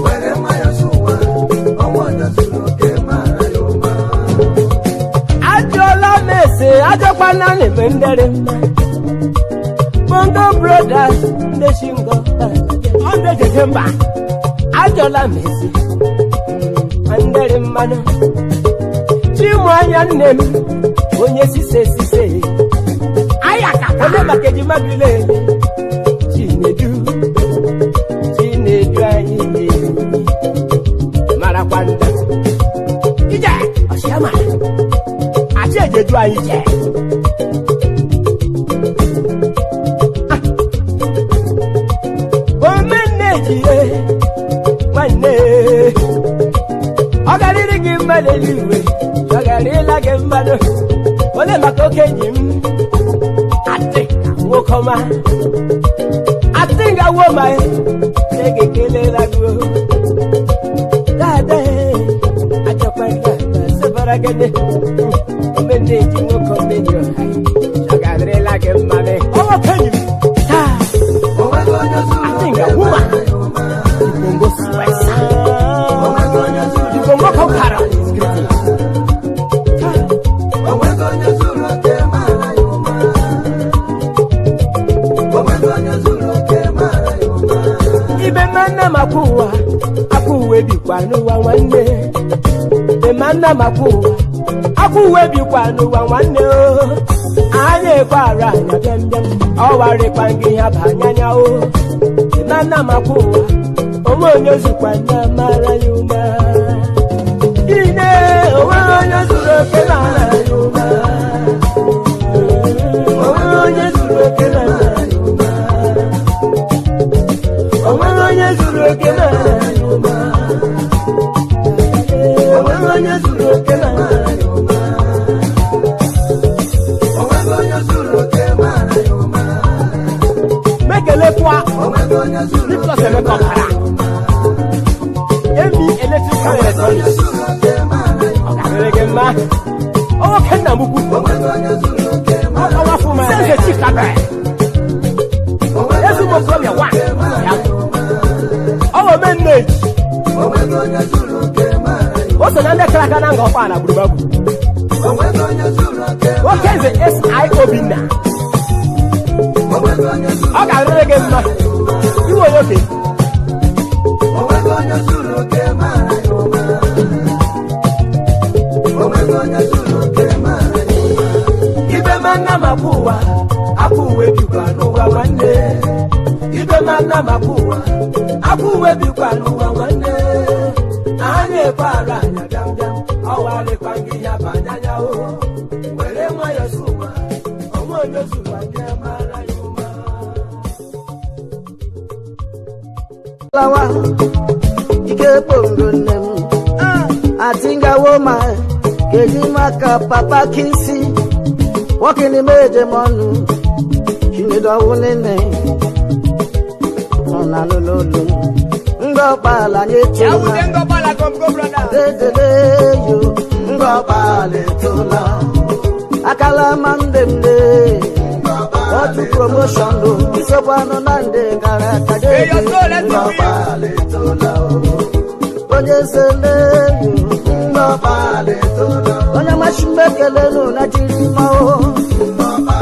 [SPEAKER 4] were maya suwa owonya suro ke mara yoma ajola mese ajokwana ne bendere Bongo brothers the shingo on the December ajola mese andere mano chimwanya nem onye sise ayaka ole makeji mabile chinedu anyi marakwanda ije asiama ajejeju anyi je omeneji wanne ogariri gi maleliwe ogarila ge mbado ole makokenyim ate wokoma atinga woma egekele lagu dade achokwanga sebaragene omeneji wokomenyo ogarila ge mbane owokenyim atinga woma bongo swesa bongo kokara ibe manna makuwa akuwe bikwanu wa wanne ibe manna makuwa akuwe bikwanu wa wanne anye kwara nya bembem oware kwangi ya banyanya o ibe manna makuwa omonyo zukwana mara yuma ine omonyo zuroke mara yuma omonyo zuroke mara yuma omonyo zuroke mara yuma omonyo zuroke mara yuma omonyo zuroke mara yuma mekele kwa omonyo zuroke mara Emi electrical electronics. Ogaregema. Owo kenna mugu. Owo fuma. Sense chika be. Yesu mo so ya wa. Owo manage. O so nande kraka na ngofa na burubabu. O kenze SIO bina. Ogaregema. Iwo yoke. Ibe manna makuwa akuwe bikwanu wa wanne ibe manna makuwa akuwe bikwanu wa wanne anye para nya gamjam awale kwangi ya banyanya o were mwa yosuma omonyo zuwa mara yuma
[SPEAKER 2] lawa ike bongo nem atinga woma keji maka papa kisi walking in meje monu kinedo wonene ona lololo ngo bala nyetu
[SPEAKER 1] ya udengo bala komgo brother
[SPEAKER 2] dedele yo ngo bala tola akala mandemde what promotion do isobano nande gara kade ngo bala tola onye sele yo bale todo onya mashimekele no na jirima o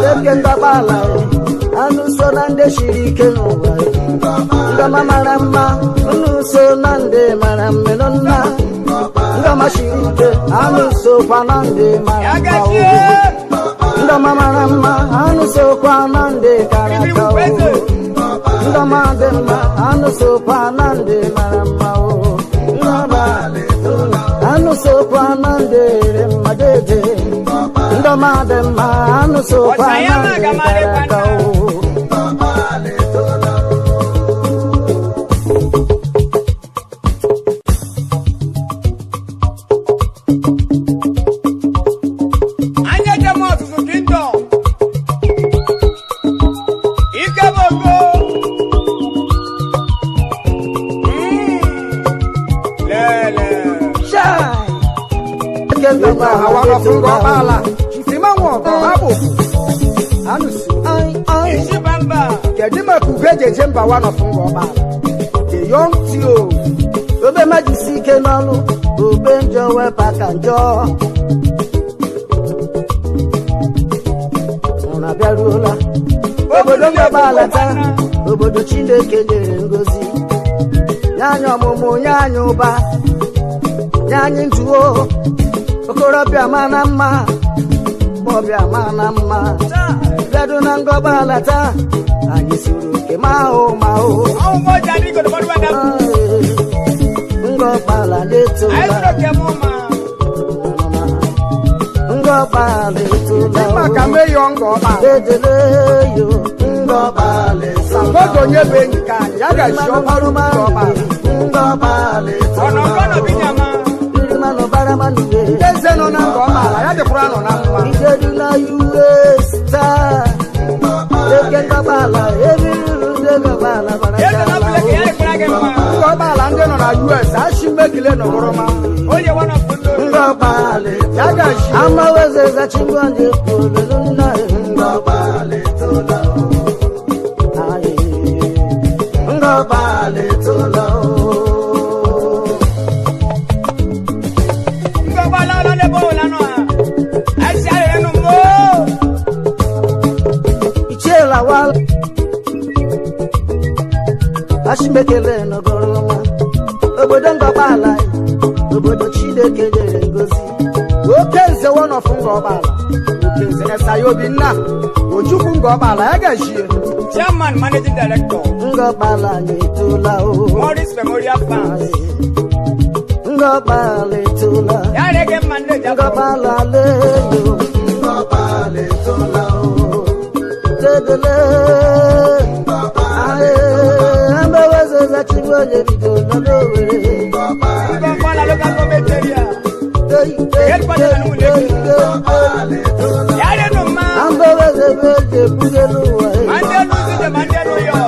[SPEAKER 2] tekenda bala anu so nande shirike no wa ngama marama anu so nande maramme nonna ngama shirike anu so panande marama ngama marama anu so panande karaka Ndomadema anusokwa nande maramao anusokwa nande madede Ndomadema anusokwa nande maramao
[SPEAKER 3] hawa fungo bala sima wo ko abo anusi
[SPEAKER 1] isi bamba
[SPEAKER 3] kedima kugeje jemba wa no fungo bala the young tio
[SPEAKER 2] obe majisike nolu obe njo we pakanjo ona biarula obodo ngabala ta obodo Chineke nyere ngozi nyanya ọmụmụ nyanya ụba nyanya ntuo okorobịa mana mma ọbịa mana mma bịado na ngọbala taa anyị siri oke mahụ ngọbala na-etola ngọbala etola
[SPEAKER 3] maka meyo ngọbala
[SPEAKER 2] edeleyo ngọbala
[SPEAKER 3] samodo nye be enyi ka ya ga shi ọrụ ngọbala
[SPEAKER 1] ọnọgọnọ binyama
[SPEAKER 2] mano bara manuwe
[SPEAKER 3] eze no na ngọbala ya dịkwara nọ na mma
[SPEAKER 2] ijedu na US taa eke ngọbala ebiru ndị ngọbala bara
[SPEAKER 1] eze na bule ke ya ikura ge mma
[SPEAKER 3] ngọbala ndị nọ na US ashi mekile nọ mụrụma
[SPEAKER 1] oye wana fundo
[SPEAKER 2] ngọbala
[SPEAKER 3] ya ga shi
[SPEAKER 2] ama weze za chingwanje kulelu na ngọbala tola aye ngọbala tola
[SPEAKER 1] ngọbala la ne bola no aisi ale no mo
[SPEAKER 2] ichela wala ashimekele no goroma obodo ngọbala obodo Chineke nyere ngozi
[SPEAKER 3] oke nze wọnọ fún ngọbala oke nze Esayo Obinna Ojukwu ngọbala ya ga shi
[SPEAKER 1] chairman managing director
[SPEAKER 2] ngọbala nyetola o
[SPEAKER 1] Morris Memorial Funds
[SPEAKER 2] ngọbala etola
[SPEAKER 1] ya rege mande jago
[SPEAKER 2] ngọbala leyo ngọbala etola o dedele aye ambeweze za chingwanye bidono lowere
[SPEAKER 1] ngọbala local government area ya re no ma
[SPEAKER 2] ambeweze beje bugeluwa
[SPEAKER 1] mande no sije mande no yo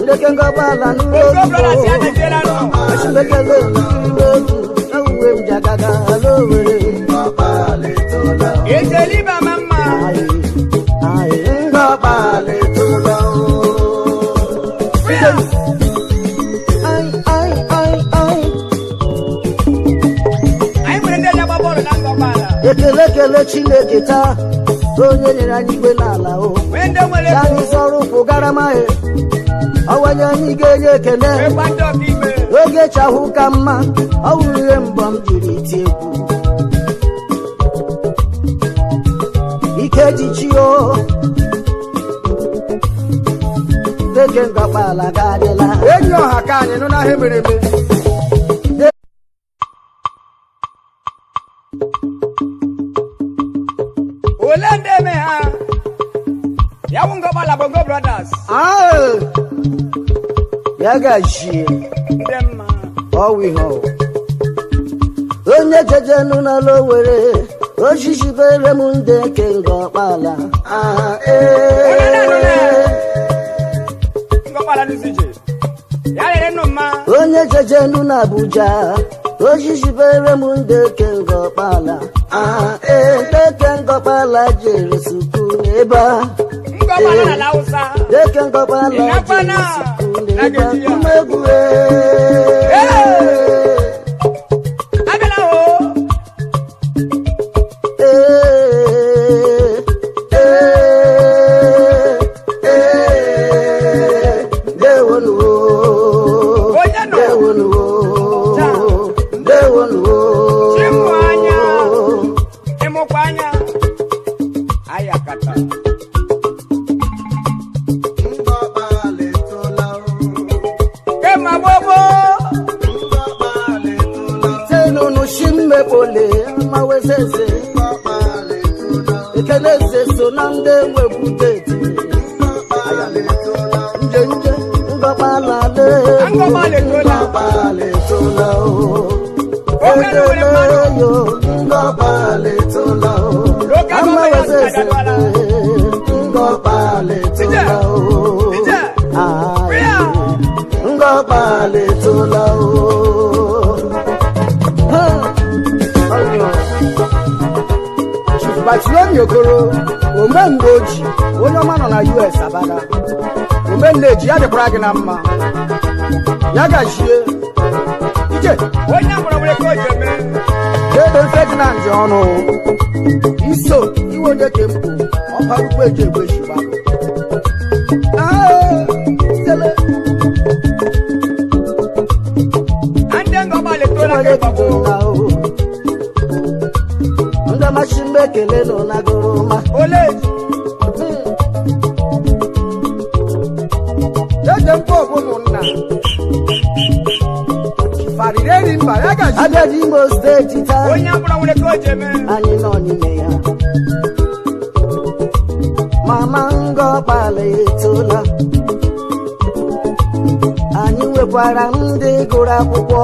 [SPEAKER 2] ndeke ngọbala
[SPEAKER 1] go brother si ana jela no
[SPEAKER 2] ashimekele nkiwetu awuwe mjagaga lowere ngọbala etola
[SPEAKER 1] ese liba mama
[SPEAKER 2] aye aye ngọbala etola ekele Chineke taa onye nyere anyị igwe n'ala o
[SPEAKER 1] wende nwere
[SPEAKER 2] ya anyị zọrọ ụkwụ garama he ọwanye anyị ga-enye ekele
[SPEAKER 1] ekwando kibe
[SPEAKER 2] oge chahụ ka mma ọ wụrụ ihe mbọ m jiri ti egwu ike ji chi o deke ngọkpala ga-adịla
[SPEAKER 3] enyi ọha ka anyị nụ n'ahịa mere eme
[SPEAKER 1] olende me ha ya ngọbala bongo brothers
[SPEAKER 2] ya ga-ji
[SPEAKER 1] ndemma
[SPEAKER 2] ọwụ ihe onye jejenu n'ala Owerri osisi bere m ndị eke ngọkpala
[SPEAKER 1] ngọbala nusije ya rere no ma
[SPEAKER 2] onye jejenu n'Abuja osisi bere m ndị eke ngọkpala eke ngọkpala jere suku n'ebe a
[SPEAKER 1] ngọbala na Hausa
[SPEAKER 2] eke ngọkpala jere suku n'ebe a mmegbu
[SPEAKER 1] abela o
[SPEAKER 2] bole mawezeze ekeneze so na ndị nwebudeti njenje ngọbalale ngọbaletola egeleyo ngọbaletola amawezeze ngọbaletola ngọbaletola Batuloni Okoro omemgbe oji onye ọma nọ na US abada omenneji ya dịkwara gị na mma ya gajie ije
[SPEAKER 1] onye amụrụ nwere ka o ji eme
[SPEAKER 2] Dede Ferdinand ọnụ iso iwe onye kemgbe ọparukwu eji egbe shigba
[SPEAKER 1] ndị ngọbaletola ka ịgbagbo
[SPEAKER 2] machimbe ekele nọ na goroma
[SPEAKER 1] oleji
[SPEAKER 3] Jeje mkpo ụmụnna farireri mba ya gaji
[SPEAKER 2] abịaji Imo steeti taa
[SPEAKER 1] onye amụrụ nwere ka o ji eme
[SPEAKER 2] anyị nọ n'ime ya mama ngọkpala etola anyị nwekwara ndị gụrụ akwụkwọ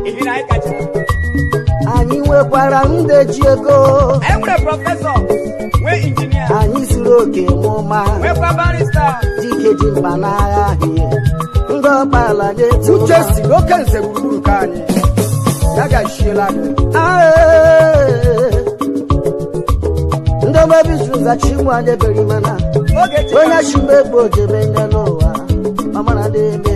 [SPEAKER 1] ibi na anyị kacha
[SPEAKER 2] anyị nwekwara ndị ji ego
[SPEAKER 1] anyị nwere prọfesọ nwee injinia
[SPEAKER 2] anyị zuru oke mụma
[SPEAKER 1] nwekwa barista
[SPEAKER 2] dike ji mba n'agha ahịa ngọkpala
[SPEAKER 3] uche
[SPEAKER 2] etola
[SPEAKER 3] si n'oke nze gburugburu ka anyị ya gajiela gị
[SPEAKER 2] ndị omebizuzachi ụmụ anyị eberi mana
[SPEAKER 1] oge
[SPEAKER 2] onye chimegbo jebe ndị n'ụwa mamara na-eme